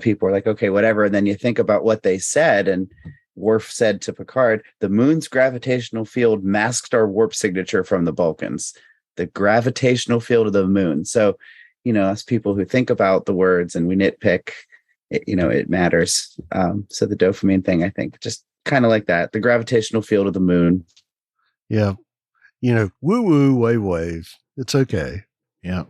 people were like, okay, whatever. And then you think about what they said, and Worf said to Picard, the moon's gravitational field masked our warp signature from the Balkans, the gravitational field of the moon. So, us people who think about the words and we nitpick, it matters. So the dopamine thing, I think, just kind of like that, the gravitational field of the moon. Yeah. Woo woo, wave. It's okay. Yeah.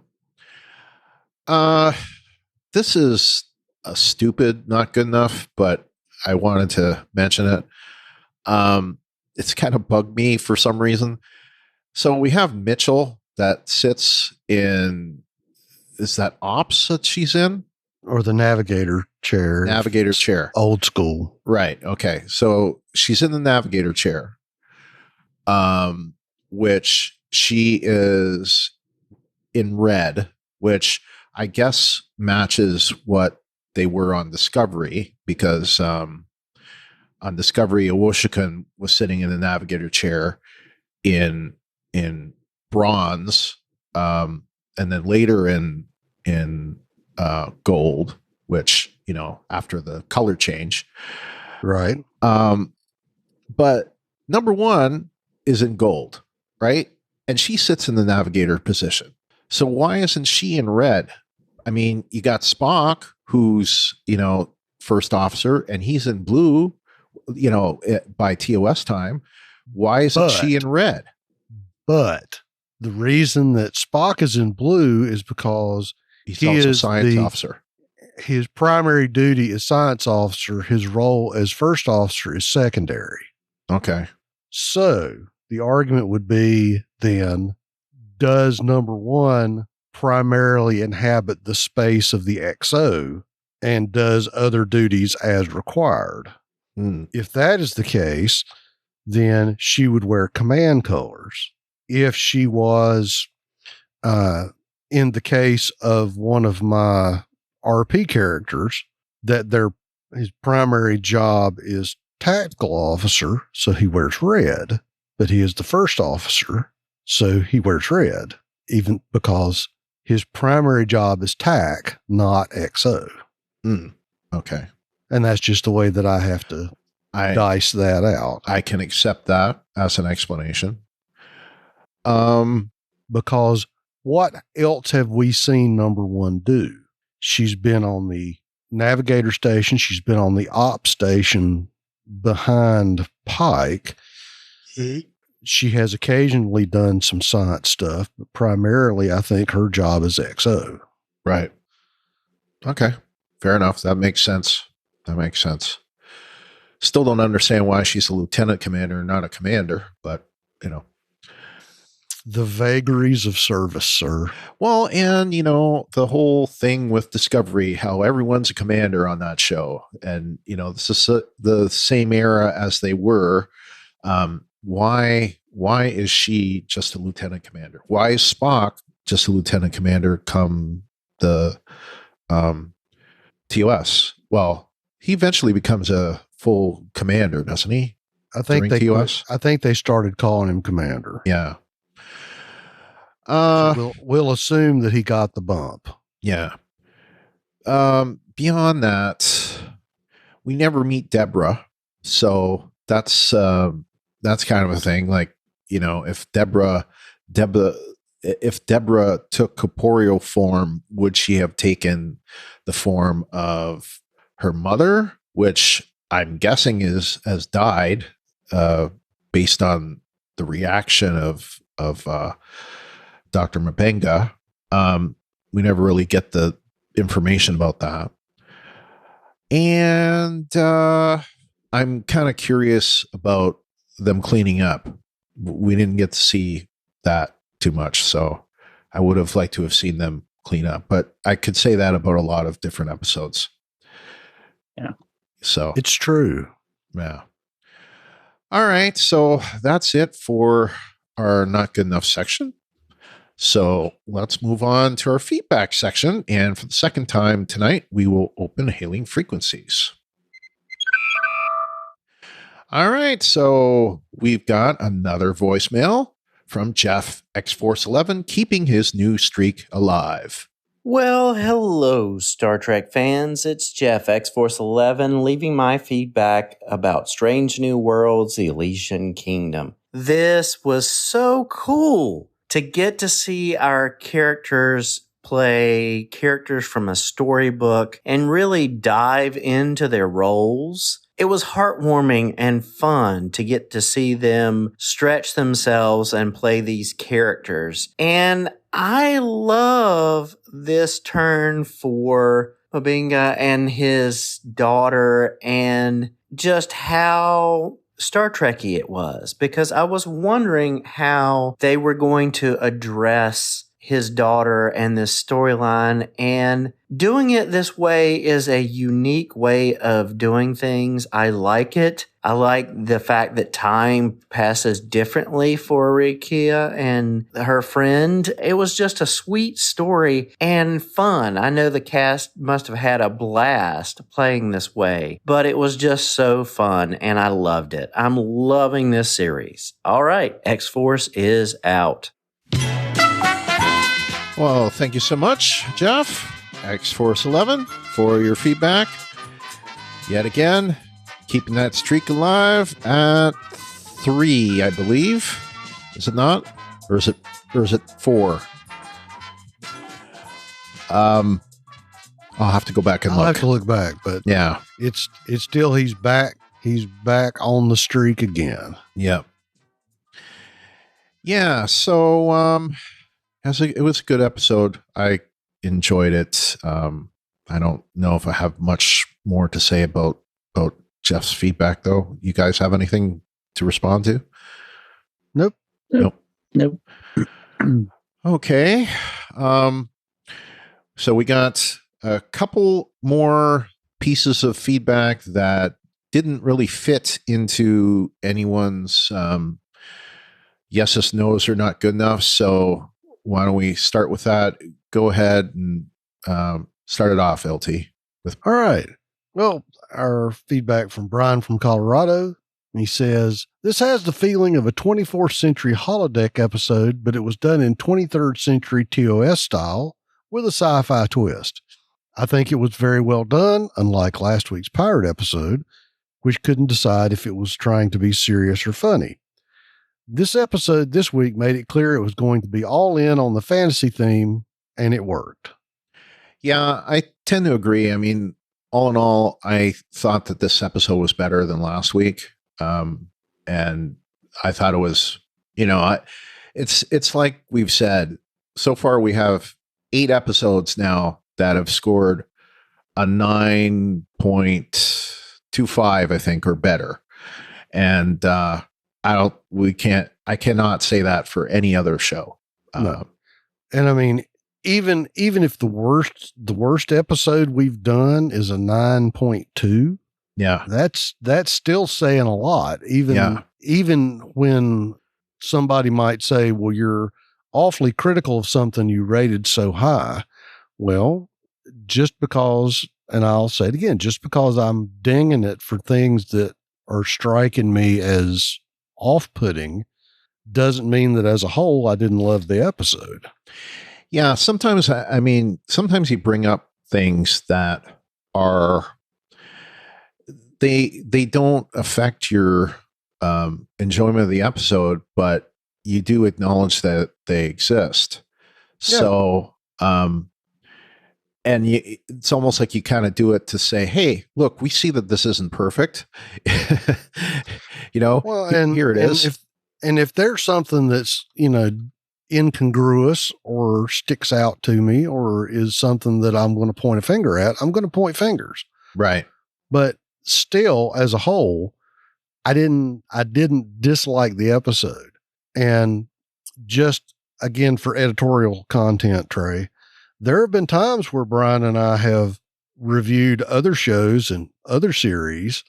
This is a stupid, not good enough, but I wanted to mention it. It's kind of bugged me for some reason. So we have Mitchell that sits in, is that ops that she's in? Or the navigator chair. Navigator's chair. Old school. Right. Okay. So she's in the navigator chair, which she is in red, which I guess matches what they were on Discovery, because on Discovery, Owoshikun was sitting in the navigator chair in bronze, and then later in gold, which, after the color change. Right. But number one is in gold, right? And she sits in the navigator position. So why isn't she in red? I mean, you got Spock, who's, first officer, and he's in blue, by TOS time. Why isn't she in red? But the reason that Spock is in blue is because he also a science officer. His primary duty is science officer. His role as first officer is secondary. Okay. So the argument would be then, does number one primarily inhabit the space of the XO and does other duties as required? If that is the case, then she would wear command colors. If she was, in the case of one of my RP characters, that his primary job is tactical officer, so he wears red, but he is the first officer, so he wears red, even because his primary job is TAC, not XO. Okay. And that's just the way that I have to dice that out. I can accept that as an explanation. Because what else have we seen number one do? She's been on the navigator station. She's been on the op station behind Pike. She has occasionally done some science stuff, but primarily I think her job is XO. Right. Okay. Fair enough. That makes sense. Still don't understand why she's a lieutenant commander and not a commander, but the vagaries of service, sir. Well, and the whole thing with Discovery, how everyone's a commander on that show, and this is the same era as they were. Why is she just a lieutenant commander? Why is Spock just a lieutenant commander come the TOS? Well, he eventually becomes a full commander, doesn't he? I think they started calling him commander. Yeah. So we'll assume that he got the bump. Yeah. Beyond that, we never meet Deborah, so that's kind of a thing. Like, if Deborah took corporeal form, would she have taken the form of her mother, which I'm guessing has died, based on the reaction of Dr. Mabenga. We never really get the information about that. And I'm kind of curious about them cleaning up. We didn't get to see that too much, so I would have liked to have seen them clean up. But I could say that about a lot of different episodes. Yeah. So It's true. yeah. All right. So that's it for our not good enough section. So let's move on to our feedback section. And for the second time tonight, we will open hailing frequencies. All right. So we've got another voicemail from Jeff X-Force11, keeping his new streak alive. Well, hello, Star Trek fans. It's Jeff X-Force11 leaving my feedback about Strange New Worlds, the Elysian Kingdom. This was so cool to get to see our characters play characters from a storybook and really dive into their roles. It was heartwarming and fun to get to see them stretch themselves and play these characters. And I love this turn for Mabenga and his daughter and just how Star Trek-y it was, because I was wondering how they were going to address his daughter and this storyline, and doing it this way is a unique way of doing things. I like it. I like the fact that time passes differently for Rikia and her friend. It was just a sweet story and fun. I know the cast must have had a blast playing this way, but it was just so fun and I loved it. I'm loving this series. All right, X-Force is out. Well, thank you so much, Jeff X-Force11, for your feedback. Yet again, keeping that streak alive at 3, I believe. Is it not? Or is it 4? I'll have to go back and I'll look. have to look back, but Yeah. it's still he's back. He's back on the streak again. Yeah. Yeah. So it was a good episode. I enjoyed it. I don't know if I have much more to say about Jeff's feedback, though. You guys have anything to respond to? Nope. Okay. So we got a couple more pieces of feedback that didn't really fit into anyone's yeses, nos are not good enough. So why don't we start with that? Go ahead and start it off, LT. All right. Well, our feedback from Brian from Colorado. He says, this has the feeling of a 24th century holodeck episode, but it was done in 23rd century TOS style with a sci-fi twist. I think it was very well done, unlike last week's pirate episode, which couldn't decide if it was trying to be serious or funny. This episode this week made it clear it was going to be all in on the fantasy theme, and it worked. Yeah, I tend to agree. I mean, all in all, I thought that this episode was better than last week. And I thought it was, it's like we've said, so far we have 8 episodes now that have scored a 9.25, I think, or better. And, I cannot say that for any other show. No. And I mean, even if the worst episode we've done is a 9.2, yeah, that's still saying a lot. Even when somebody might say, well, you're awfully critical of something you rated so high. Well, just because, and I'll say it again, just because I'm dinging it for things that are striking me as off-putting doesn't mean that as a whole I didn't love the episode. Yeah, sometimes you bring up things that are they don't affect your enjoyment of the episode, but you do acknowledge that they exist. Yeah. So it's almost like you kind of do it to say, hey, look, we see that this isn't perfect. Well, and here it is. If there's something that's, incongruous or sticks out to me or is something that I'm going to point a finger at, I'm going to point fingers. Right. But still, as a whole, I didn't dislike the episode. And just again, for editorial content, Trey, there have been times where Brian and I have reviewed other shows and other series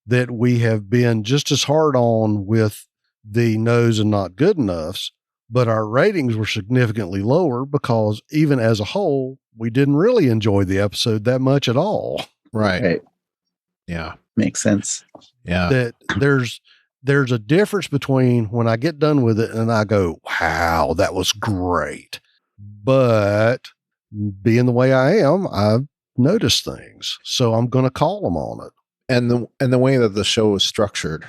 that we have been just as hard on with the no's and not good enoughs, but our ratings were significantly lower because even as a whole, we didn't really enjoy the episode that much at all. Right. Yeah. Makes sense. Yeah. That there's a difference between when I get done with it and I go, wow, that was great. But being the way I am, I've noticed things. So I'm going to call them on it. And the way that the show is structured,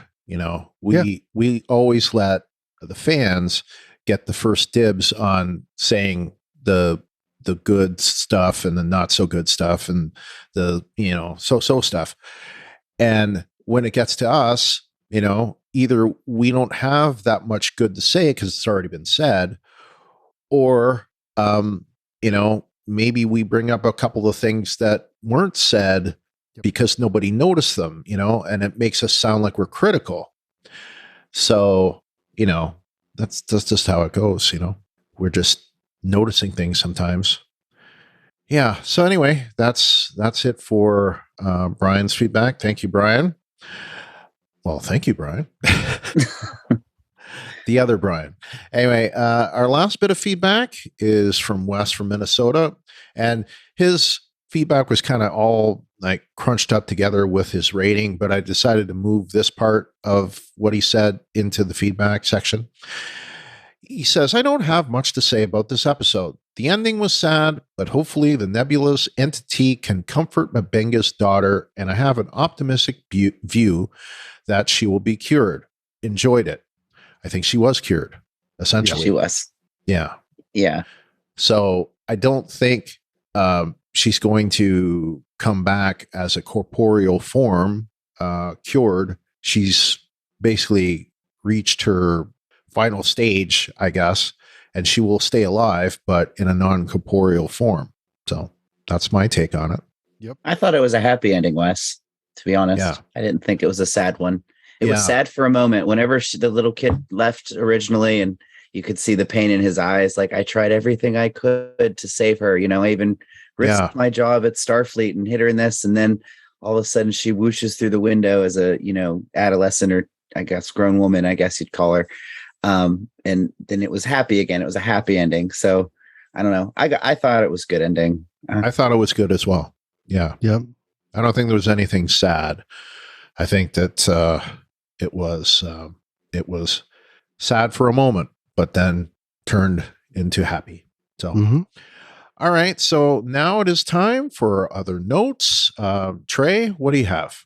we always let the fans get the first dibs on saying the good stuff and the not so good stuff and the, so stuff. And when it gets to us, either we don't have that much good to say because it's already been said, or, maybe we bring up a couple of things that weren't said because nobody noticed them, and it makes us sound like we're critical. So, that's just how it goes. We're just noticing things sometimes. Yeah. So anyway, that's it for Brian's feedback. Thank you, Brian. Well, thank you, Brian. The other Brian. Anyway, our last bit of feedback is from Wes from Minnesota, and his feedback was kind of all like crunched up together with his rating, but I decided to move this part of what he said into the feedback section. He says, I don't have much to say about this episode. The ending was sad, but hopefully the nebulous entity can comfort Mbenga's daughter, and I have an optimistic view that she will be cured. Enjoyed it. I think she was cured, essentially. Yeah, she was. Yeah. Yeah. So I don't think she's going to come back as a corporeal form, cured. She's basically reached her final stage, I guess, and she will stay alive, but in a non-corporeal form. So that's my take on it. Yep. I thought it was a happy ending, Wes, to be honest. Yeah. I didn't think it was a sad one. It was sad for a moment. Whenever the little kid left originally, and you could see the pain in his eyes, like I tried everything I could to save her. I even risked my job at Starfleet and hit her in this. And then all of a sudden she whooshes through the window as a, adolescent, or I guess grown woman, I guess you'd call her. And then it was happy again. It was a happy ending. So I don't know. I thought it was a good ending. I thought it was good as well. Yeah. Yep. I don't think there was anything sad. I think that it was sad for a moment, but then turned into happy. So, All right. So now it is time for other notes. Trey, what do you have?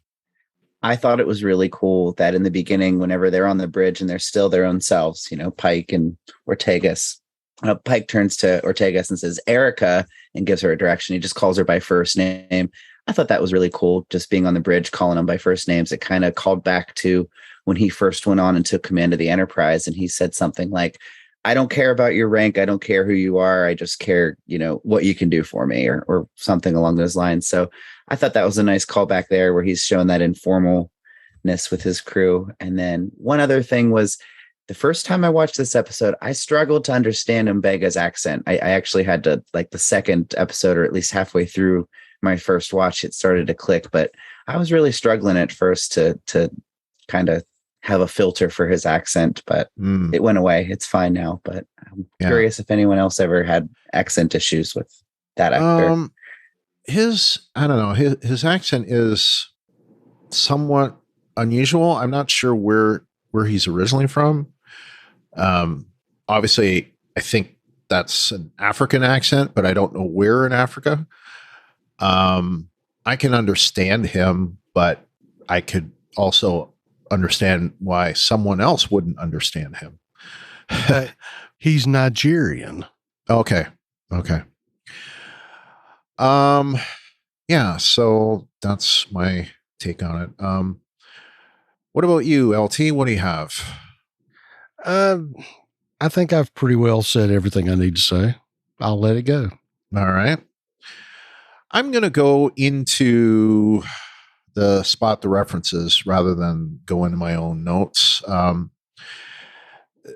I thought it was really cool that in the beginning, whenever they're on the bridge and they're still their own selves, Pike and Ortegas, Pike turns to Ortegas and says, Erica, and gives her a direction. He just calls her by first name. I thought that was really cool. Just being on the bridge, calling them by first names. It kind of called back to when he first went on and took command of the Enterprise. And he said something like, I don't care about your rank. I don't care who you are. I just care, what you can do for me, or something along those lines. So I thought that was a nice callback there where he's shown that informalness with his crew. And then one other thing was the first time I watched this episode, I struggled to understand Mbenga's accent. I actually had to, like the second episode, or at least halfway through my first watch, it started to click, but I was really struggling at first to kind of have a filter for his accent, but it went away. It's fine now, but I'm curious if anyone else ever had accent issues with that actor. I don't know, his accent is somewhat unusual. I'm not sure where he's originally from. Obviously I think that's an African accent, but I don't know where in Africa. I can understand him, but I could also understand why someone else wouldn't understand him. He's Nigerian. Okay. Um, yeah, so that's my take on it. What about you, LT? What do you have? I think I've pretty well said everything I need to say. I'll let it go. All right. I'm going to go into the spot the references rather than go into my own notes.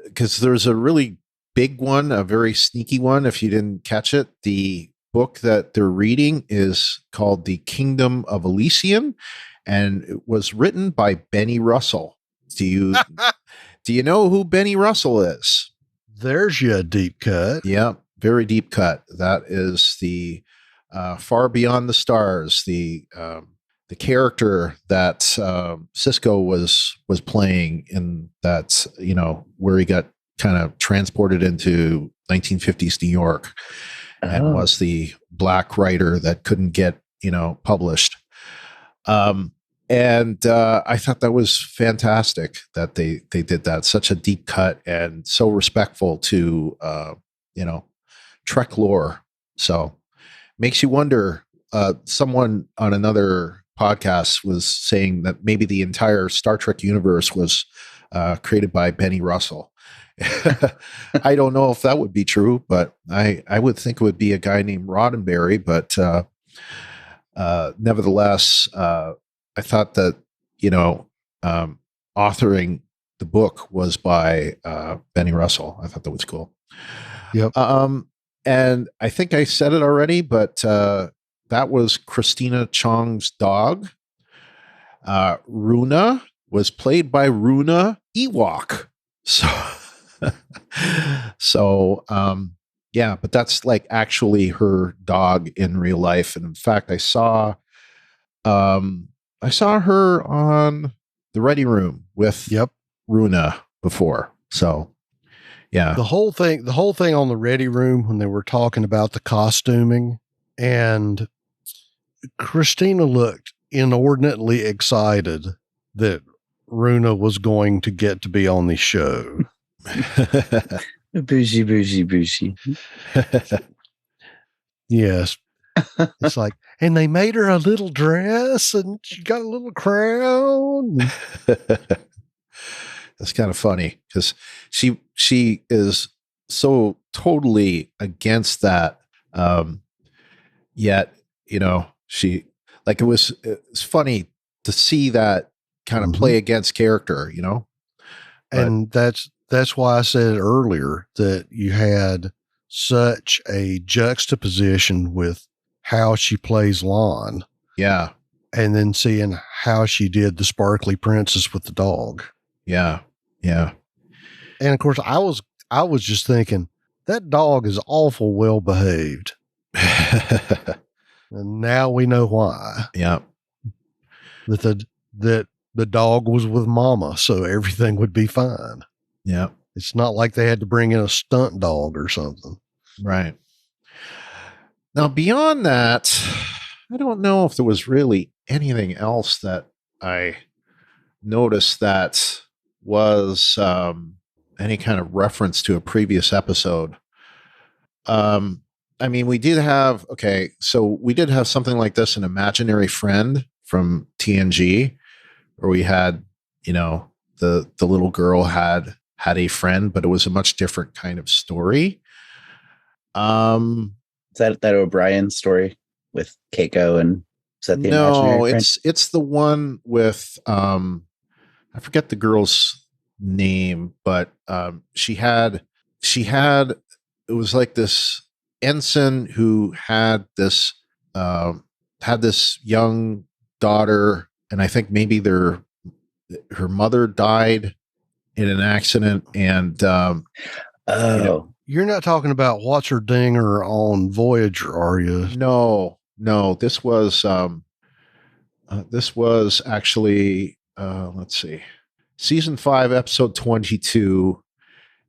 Because there's a really big one, a very sneaky one. If you didn't catch it, the book that they're reading is called The Kingdom of Elysian, and it was written by Benny Russell. Do you know who Benny Russell is? There's you a deep cut. Yeah, very deep cut. That is the Far Beyond the Stars, the character that Cisco was playing in that, where he got kind of transported into 1950s New York and was the black writer that couldn't get, published. And I thought that was fantastic that they did that. Such a deep cut and so respectful to, Trek lore. So makes you wonder. Someone on another podcast was saying that maybe the entire Star Trek universe was created by Benny Russell. I don't know if that would be true, but I would think it would be a guy named Roddenberry. But nevertheless, I thought that, authoring the book was by Benny Russell. I thought that was cool. Yep. And I think I said it already, but that was Christina Chong's dog. Runa was played by Runa Ewok. Yeah, but that's like actually her dog in real life. And in fact, I saw her on the Ready Room with Runa before. So yeah. The whole thing on the Ready Room when they were talking about the costuming, and Christina looked inordinately excited that Runa was going to get to be on the show. Bougie. Yes. It's like, and they made her a little dress and she got a little crown. That's kind of funny because she is so totally against that. Yet, she like it's funny to see that kind of play against character, And that's why I said earlier that you had such a juxtaposition with how she plays Lon. Yeah. And then seeing how she did the sparkly princess with the dog. Yeah. Yeah. And of course I was just thinking that dog is awful well behaved. And now we know why. Yeah. That the dog was with mama, so everything would be fine. Yeah. It's not like they had to bring in a stunt dog or something. Right. Now, beyond that, I don't know if there was really anything else that I noticed that was any kind of reference to a previous episode. I mean, we did have something like this, an imaginary friend from TNG, where we had, the little girl had a friend, but it was a much different kind of story. Is that O'Brien story with Keiko and is that the imaginary friend? It's the one with I forget the girl's name, but she had it was like this ensign who had this young daughter, and I think maybe her mother died in an accident, and you're not talking about What's Her Dinger on Voyager, are you? No. This was actually let's see, season 5, episode 22,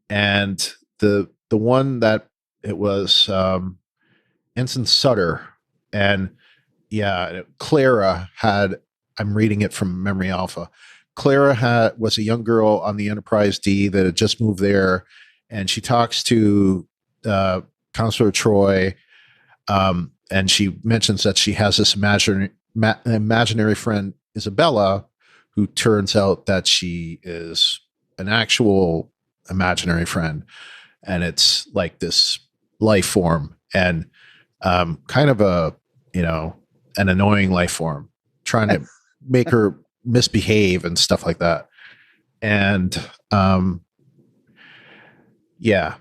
and the one that it was Ensign Sutter, and Clara had. I'm reading it from Memory Alpha. Clara was a young girl on the Enterprise D that had just moved there, and she talks to Counselor Troy And she mentions that she has this imaginary friend, Isabella, who turns out that she is an actual imaginary friend. And it's like this life form and kind of an annoying life form, trying to make her misbehave and stuff like that. And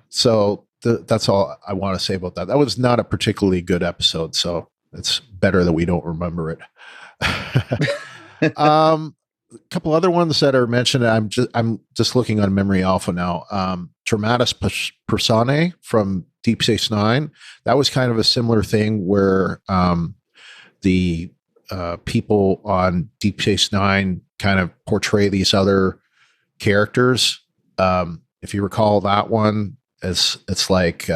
so that's all I want to say about that. That was not a particularly good episode, so it's better that we don't remember it. A couple other ones that are mentioned. I'm just looking on Memory Alpha now. Dramatis Personae from Deep Space Nine. That was kind of a similar thing where the people on Deep Space Nine kind of portray these other characters. If you recall that one, it's like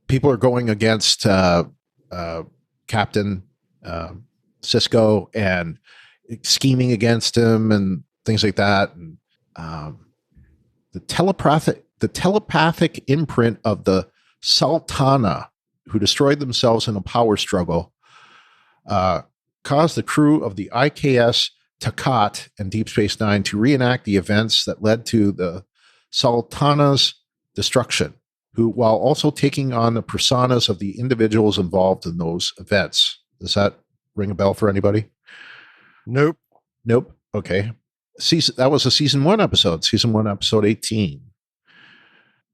people are going against Captain Sisko and scheming against him and things like that. And the telepathic imprint of the Sultana, who destroyed themselves in a power struggle, caused the crew of the IKS Takat and Deep Space Nine to reenact the events that led to the Sultana's destruction, who while also taking on the personas of the individuals involved in those events. Does that ring a bell for anybody? Nope. Okay. That was a season 1 episode, episode 18.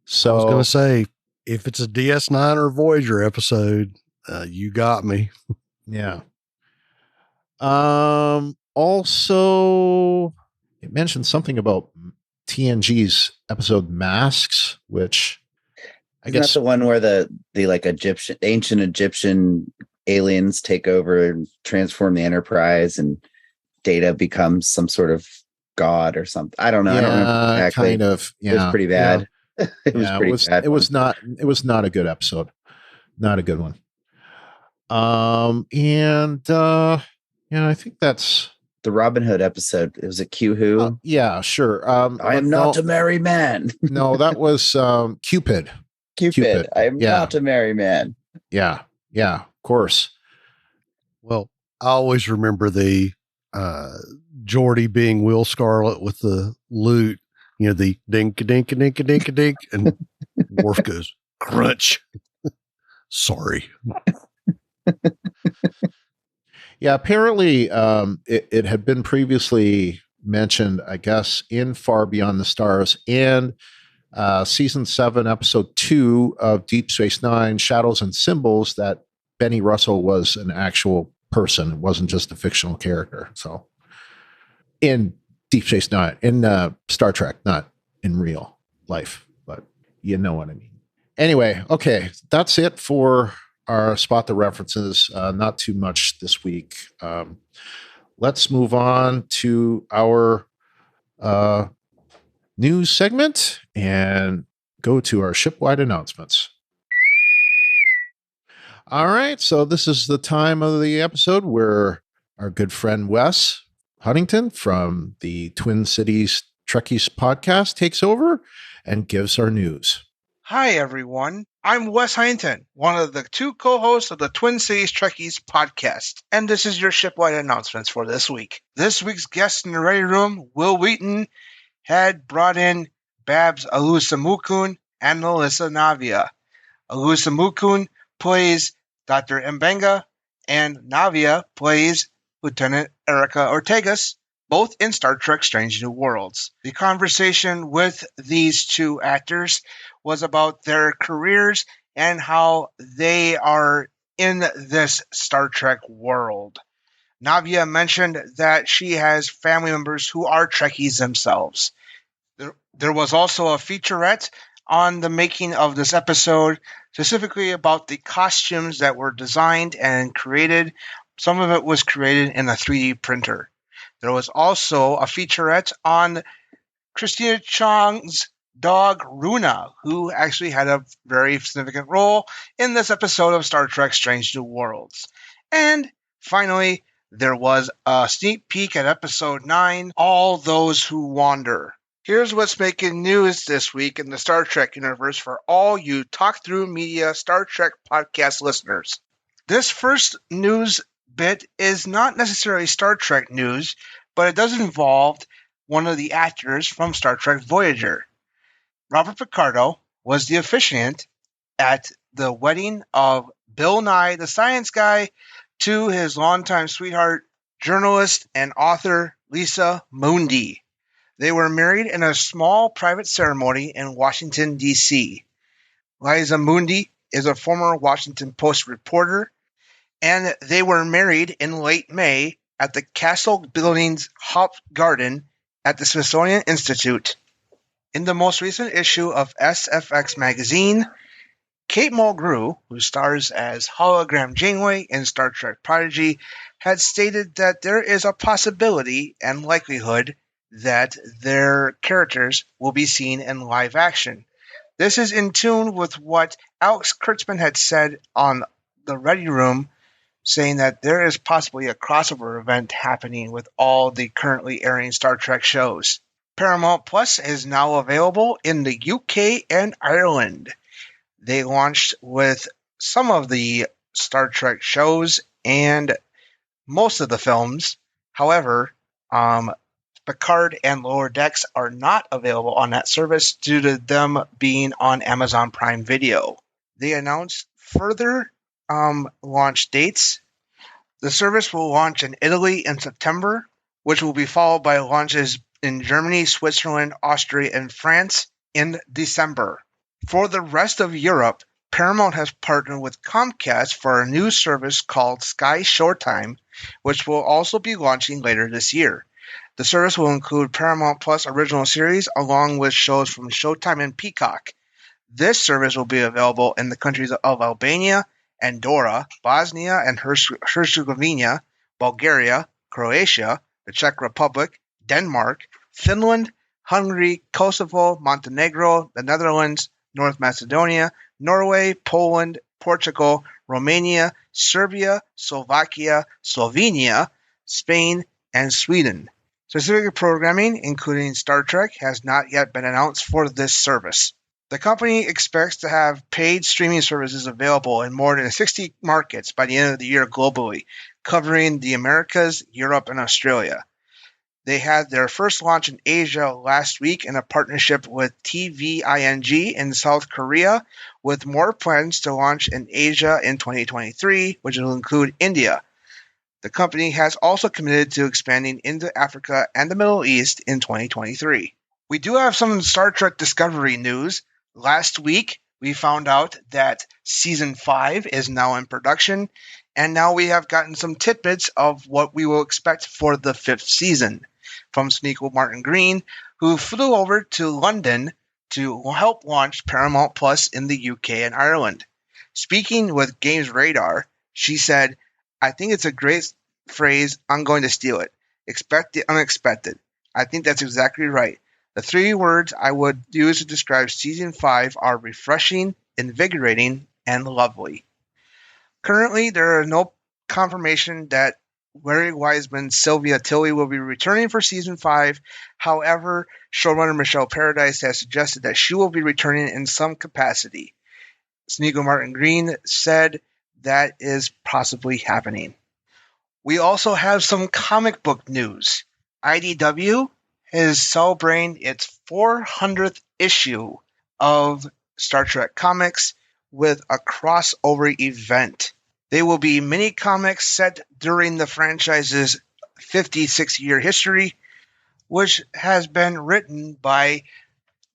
So I was going to say, if it's a DS9 or Voyager episode, you got me. Yeah. Also, it mentioned something about TNG's episode Masks, which I guess the one where the like ancient Egyptian aliens take over and transform the Enterprise, and Data becomes some sort of god or something. I don't know. I don't remember exactly. Kind of. Yeah, it was pretty bad. Yeah. It was pretty bad. It was not a good episode. Not a good one. I think that's the Robin Hood episode. It was a Q Who. Yeah, sure. I am not a merry man. No, that was Cupid. Cupid. I am not a merry man. Yeah, of course. Well, I always remember the Geordi being Will Scarlet with the lute, the dink dink dink dink dink, and Worf goes crunch. Sorry. Yeah, apparently it had been previously mentioned, I guess, in Far Beyond the Stars and season 7, episode 2 of Deep Space Nine, Shadows and Symbols, that Benny Russell was an actual person. It wasn't just a fictional character. So in Deep Space Nine, in Star Trek, not in real life, but you know what I mean. Anyway, okay, that's it for our Spot the References. Not too much this week. Let's move on to our news segment and go to our Shipwide announcements. All right, so this is the time of the episode where our good friend Wes Huntington from the Twin Cities Trekkies podcast takes over and gives our news. Hi, everyone. I'm Wes Huntington, one of the 2 co-hosts of the Twin Cities Trekkies podcast, and this is your Shipwide announcements for this week. This week's guest in the ready room, Will Wheaton, had brought in Babs Alusamukun and Melissa Navia. Alusamukun plays Dr. Mbenga, and Navia plays Lieutenant Erica Ortegas, both in Star Trek Strange New Worlds. The conversation with these 2 actors was about their careers and how they are in this Star Trek world. Navia mentioned that she has family members who are Trekkies themselves. There was also a featurette on the making of this episode, specifically about the costumes that were designed and created. Some of it was created in a 3D printer. There was also a featurette on Christina Chong's dog, Runa, who actually had a very significant role in this episode of Star Trek Strange New Worlds. And finally, there was a sneak peek at episode 9, All Those Who Wander. Here's what's making news this week in the Star Trek universe for all you Talk Through Media Star Trek podcast listeners. This first news bit is not necessarily Star Trek news, but it does involve one of the actors from Star Trek Voyager. Robert Picardo was the officiant at the wedding of Bill Nye the Science Guy to his longtime sweetheart, journalist and author Lisa Mundi. They were married in a small private ceremony in Washington, D.C. Lisa Mundi is a former Washington Post reporter, and they were married in late May at the Castle Building's Hop Garden at the Smithsonian Institute. In the most recent issue of SFX magazine, Kate Mulgrew, who stars as Hologram Janeway in Star Trek Prodigy, had stated that there is a possibility and likelihood that their characters will be seen in live action. This is in tune with what Alex Kurtzman had said on the Ready Room, saying that there is possibly a crossover event happening with all the currently airing Star Trek shows. Paramount Plus is now available in the UK and Ireland. They launched with some of the Star Trek shows and most of the films. However, Picard and Lower Decks are not available on that service due to them being on Amazon Prime Video. They announced further launch dates. The service will launch in Italy in September, which will be followed by launches in Germany, Switzerland, Austria, and France in December. For the rest of Europe, Paramount has partnered with Comcast for a new service called Sky Showtime, which will also be launching later this year. The service will include Paramount Plus original series along with shows from Showtime and Peacock. This service will be available in the countries of Albania, Andorra, Bosnia and Herzegovina, Bulgaria, Croatia, the Czech Republic, Denmark, Finland, Hungary, Kosovo, Montenegro, the Netherlands, North Macedonia, Norway, Poland, Portugal, Romania, Serbia, Slovakia, Slovenia, Spain, and Sweden. Specific programming, including Star Trek, has not yet been announced for this service. The company expects to have paid streaming services available in more than 60 markets by the end of the year globally, covering the Americas, Europe, and Australia. They had their first launch in Asia last week in a partnership with TVING in South Korea, with more plans to launch in Asia in 2023, which will include India. The company has also committed to expanding into Africa and the Middle East in 2023. We do have some Star Trek Discovery news. Last week, we found out that Season 5 is now in production, and now we have gotten some tidbits of what we will expect for the 5th season from Sneeko Martin Green, who flew over to London to help launch Paramount Plus in the UK and Ireland. Speaking with Games Radar, she said, "I think it's a great phrase. I'm going to steal it. Expect the unexpected. I think that's exactly right. The 3 words I would use to describe Season 5 are refreshing, invigorating, and lovely." Currently, there is no confirmation that Larry Wiseman's Sylvia Tilly will be returning for Season 5. However, showrunner Michelle Paradise has suggested that she will be returning in some capacity. Sneeko Martin Green said that is possibly happening. We also have some comic book news. IDW is celebrating its 400th issue of Star Trek Comics with a crossover event. They will be mini comics set during the franchise's 56-year history, which has been written by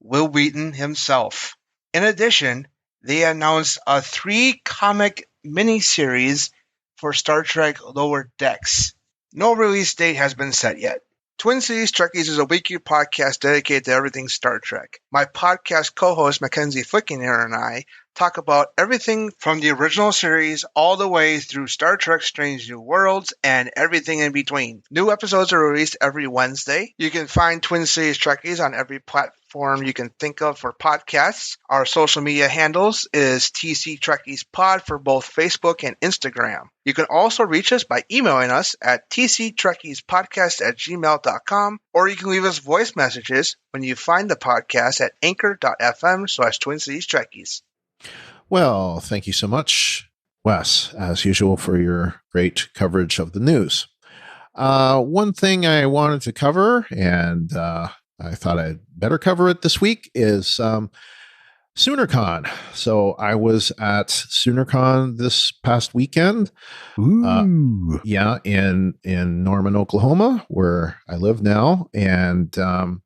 Will Wheaton himself. In addition, they announced a 3-comic miniseries for Star Trek Lower Decks. No release date has been set yet. Twin Cities Trekkies is a weekly podcast dedicated to everything Star Trek. My podcast co-host Mackenzie Flickinger and I talk about everything from the original series all the way through Star Trek Strange New Worlds and everything in between. New episodes are released every Wednesday. You can find Twin Cities Trekkies on every platform you can think of for podcasts. Our social media handles is TC Trekkies Pod for both Facebook and Instagram. You can also reach us by emailing us at tctrekkiespodcast@gmail.com, or you can leave us voice messages when you find the podcast at anchor.fm/Twin Cities Trekkies. Well, thank you so much, Wes, as usual, for your great coverage of the news. One thing I wanted to cover, and I thought I'd better cover it this week, is SoonerCon. So I was at SoonerCon this past weekend. Ooh. Yeah, in Norman, Oklahoma, where I live now. And I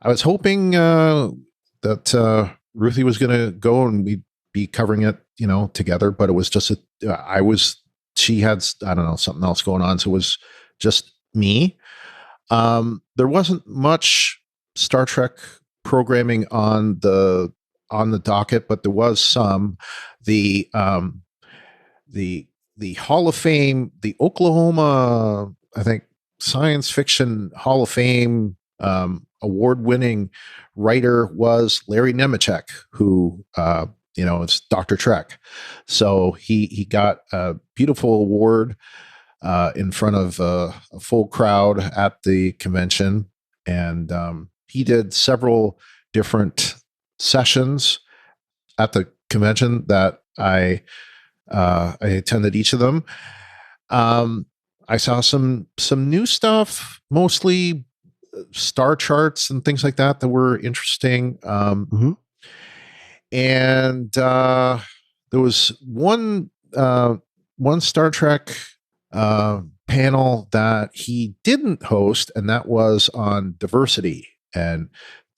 was hoping that Ruthie was going to go and we'd be covering it, together. But it was just she had, I don't know, something else going on. So it was just me. There wasn't much Star Trek programming on the docket, but there was some. The Hall of Fame, the Oklahoma, I think, Science Fiction Hall of Fame award-winning writer was Larry Nemeczek, who it's Dr. Trek. So he got a beautiful award in front of a full crowd at the convention, and he did several different sessions at the convention that I attended each of them. I saw some new stuff, mostly star charts and things like that were interesting. And there was one Star Trek panel that he didn't host, and that was on diversity. And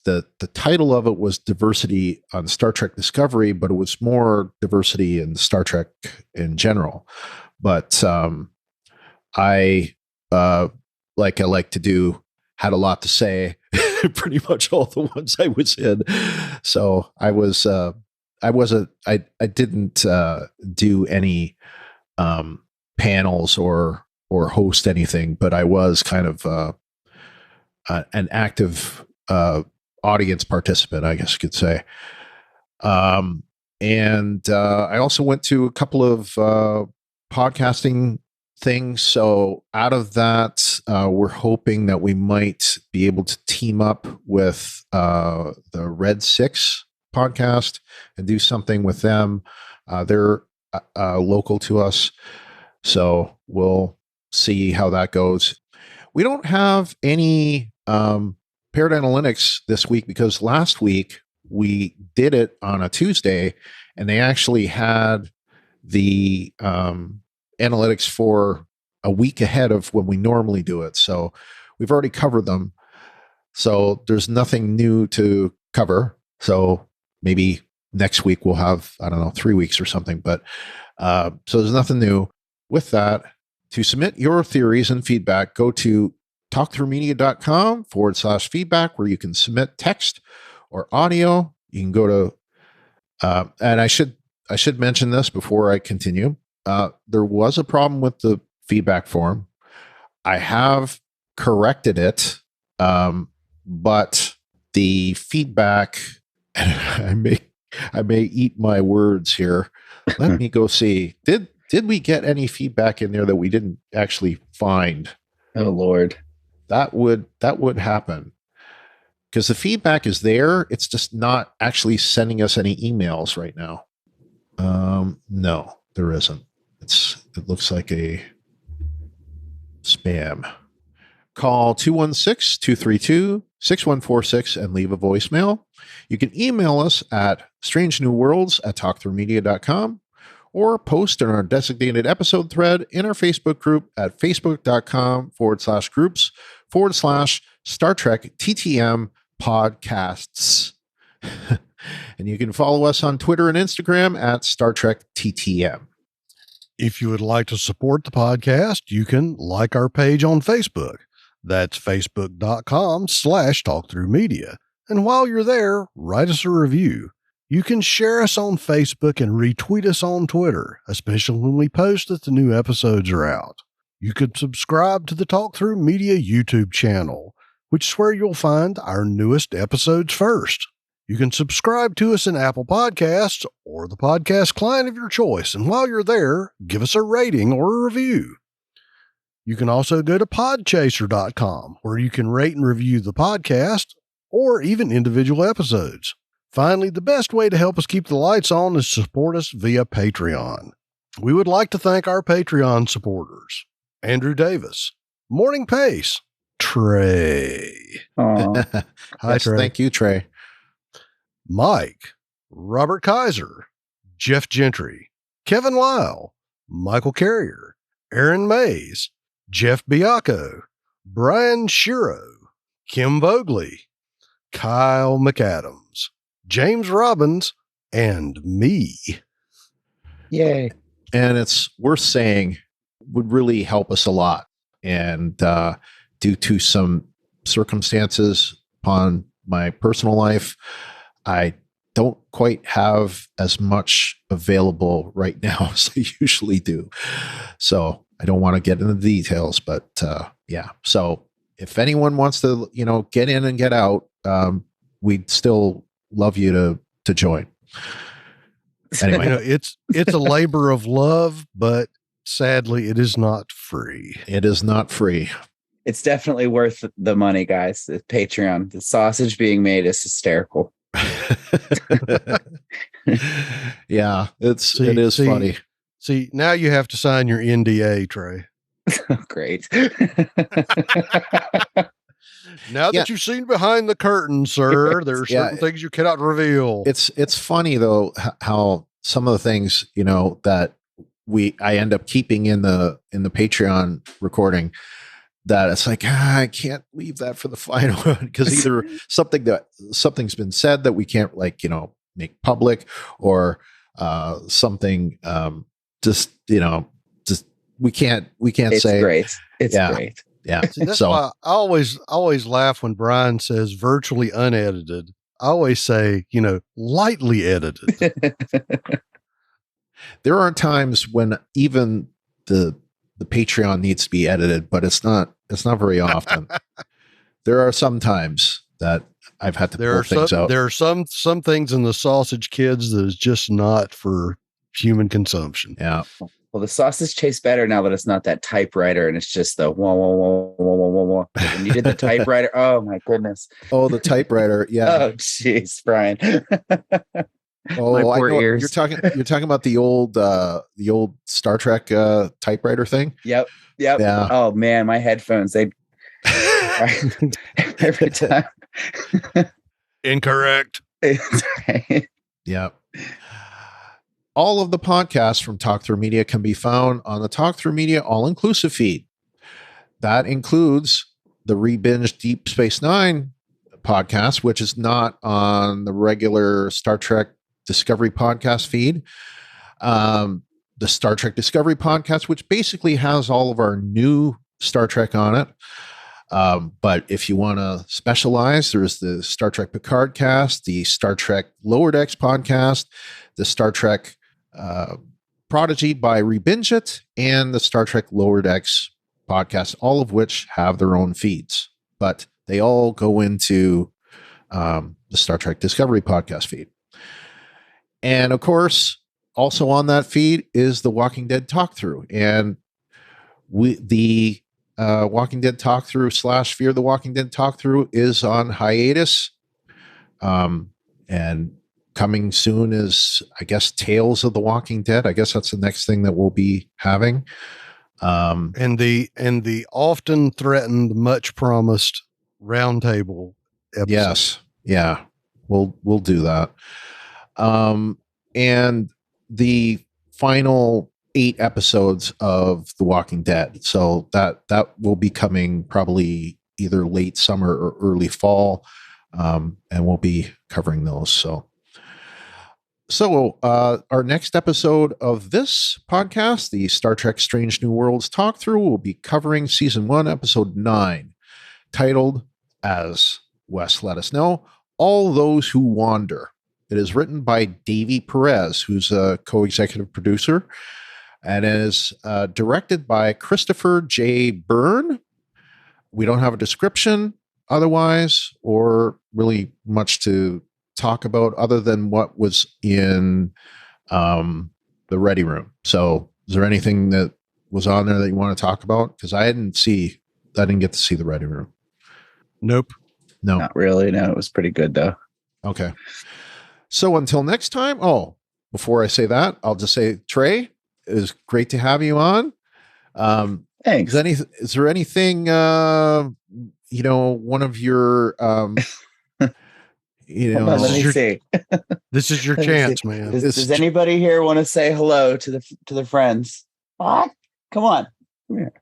the title of it was Diversity on Star Trek Discovery, but it was more diversity in Star Trek in general. But I like to do, had a lot to say. Pretty much all the ones I was in. So I didn't do any panels or host anything, but I was kind of an active audience participant, I guess you could say. And I also went to a couple of podcasting things. So out of that, we're hoping that we might be able to team up with the Red 6 podcast and do something with them. They're local to us, so we'll see how that goes. We don't have any paired analytics this week because last week we did it on a Tuesday, and they actually had the analytics for a week ahead of when we normally do it. So we've already covered them. So there's nothing new to cover. So maybe next week we'll have, 3 weeks or something. But so there's nothing new. With that, to submit your theories and feedback, go to talkthroughmedia.com/feedback, where you can submit text or audio. You can go to, and I should mention this before I continue. There was a problem with the feedback form. I have corrected it, but the feedback, I may eat my words here. Let me go see. Did we get any feedback in there that we didn't actually find? Oh Lord, that would happen because the feedback is there. It's just not actually sending us any emails right now. No, there isn't. It looks like a spam. Call 216-232-6146 and leave a voicemail. You can email us at strangenewworlds@talkthroughmedia.com or post in our designated episode thread in our Facebook group at facebook.com/groups/Star Trek TTM podcasts. And you can follow us on Twitter and Instagram at Star Trek TTM. If you would like to support the podcast, you can like our page on Facebook. That's facebook.com/talkthroughmedia. And while you're there, write us a review. You can share us on Facebook and retweet us on Twitter, especially when we post that the new episodes are out. You could subscribe to the Talk Through Media YouTube channel. which is where you'll find our newest episodes first. You can subscribe to us in Apple Podcasts or the podcast client of your choice, and while you're there, give us a rating or a review. You can also go to podchaser.com, where you can rate and review the podcast or even individual episodes. Finally, the best way to help us keep the lights on is to support us via Patreon. We would like to thank our Patreon supporters: Andrew Davis, Morning Pace, Trey. Aw. Hi, Yes, Trey. thank you, Trey. Mike, Robert Kaiser, Jeff Gentry, Kevin Lyle, Michael Carrier, Aaron Mays, Jeff Biacco, Brian Shiro, Kim Vogley, Kyle McAdams, James Robbins, and me. Yay. And it's worth saying would really help us a lot. And due to some circumstances upon my personal life, I don't quite have as much available right now as I usually do. So I don't want to get into the details, but yeah. So if anyone wants to, get in and get out, we'd still love you to join. Anyway, It's a labor of love, but sadly, it is not free. it is not free. It's definitely worth the money, guys. The Patreon, the sausage being made is hysterical. Yeah, it is funny. See, now you have to sign your NDA, Trey. Great. Now Yeah. that you've seen behind the curtain, sir, there are Yeah. certain things you cannot reveal. It's funny though how some of the things that I end up keeping in the Patreon recording, that it's like I can't leave that for the final one, because either something's been said that we can't make public, or something just we can't It's say. great. It's Yeah. great. Yeah. See, that's So why I always laugh when Brian says virtually unedited. I always say, lightly edited. there are times when even the Patreon needs to be edited, but it's not very often. There are some times that I've had to pull things out. There are some things in the Sausage Kids that is just not for human consumption. Yeah. Well, the sausage tastes better now that it's not that typewriter and it's just the wah, wah, wah, wah, wah, wah, wah. When you did the typewriter, oh my goodness. Oh, the typewriter. Yeah. Oh, jeez, Brian. Oh, My I poor know. ears. You're talking about the old Star Trek typewriter thing. Yep. Yeah. Oh man, my headphones, they every time. Incorrect. Yeah. All of the podcasts from Talk Through Media can be found on the Talk Through Media all-inclusive feed. That includes the Rebinged Deep Space Nine podcast, which is not on the regular Star Trek Discovery podcast feed. The Star Trek Discovery podcast, which basically has all of our new Star Trek on it. But if you want to specialize, there's the Star Trek Picard cast, the Star Trek Lower Decks podcast, the Star Trek Prodigy by Rebinge It, and the Star Trek Lower Decks podcast, all of which have their own feeds, but they all go into the Star Trek Discovery podcast feed. And of course, also on that feed is the Walking Dead Talk Through, and the Walking Dead Talk Through / Fear the Walking Dead Talk Through is on hiatus. And coming soon is, I guess, Tales of the Walking Dead. I guess that's the next thing that we'll be having. And the often threatened, much promised roundtable episode. Yes. Yeah. We'll do that. And the final 8 episodes of The Walking Dead. So that will be coming probably either late summer or early fall. And we'll be covering those. So our next episode of this podcast, the Star Trek Strange New Worlds Talk Through, will be covering season 1, episode 9, titled, as Wes let us know, All Those Who Wander. It is written by Davey Perez, who's a co-executive producer, and is directed by Christopher J. Byrne. We don't have a description, otherwise, or really much to talk about other than what was in the ready room. So is there anything that was on there that you want to talk about? Because I didn't get to see the ready room. Nope. No. Not really. No, it was pretty good though. Okay. So until next time. Oh, before I say that, I'll just say, Trey, it was great to have you on. Thanks. Is there anything, one of your, Hold on, let me see. This is your chance, man. Does anybody here want to say hello to the friends? What? Come on. Come here.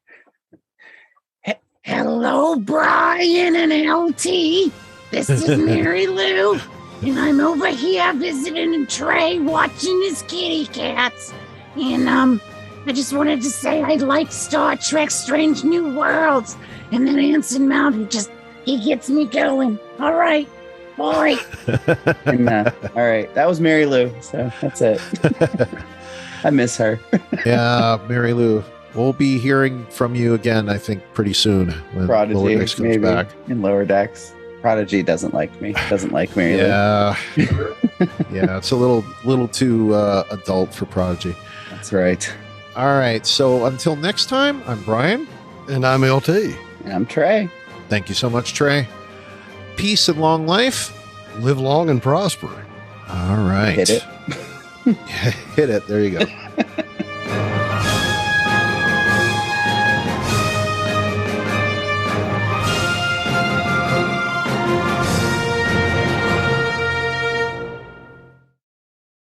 Hello, Brian and LT. This is Mary Lou, and I'm over here visiting Trey, watching his kitty cats. And I just wanted to say I like Star Trek: Strange New Worlds, and then Anson Mount, he gets me going. All right, boy. And, all right, that was Mary Lou. So that's it. I miss her. Yeah, Mary Lou. We'll be hearing from you again, I think, pretty soon when Prodigy Lower Decks comes maybe back. in Lower Decks. Prodigy doesn't like me. Doesn't like Mary Lou. Yeah, yeah, it's a little too adult for Prodigy. That's right. All right, so until next time, I'm Brian. And I'm LT. And I'm Trey. Thank you so much, Trey. Peace and long life. Live long and prosper. All right. Hit it. Hit it. There you go.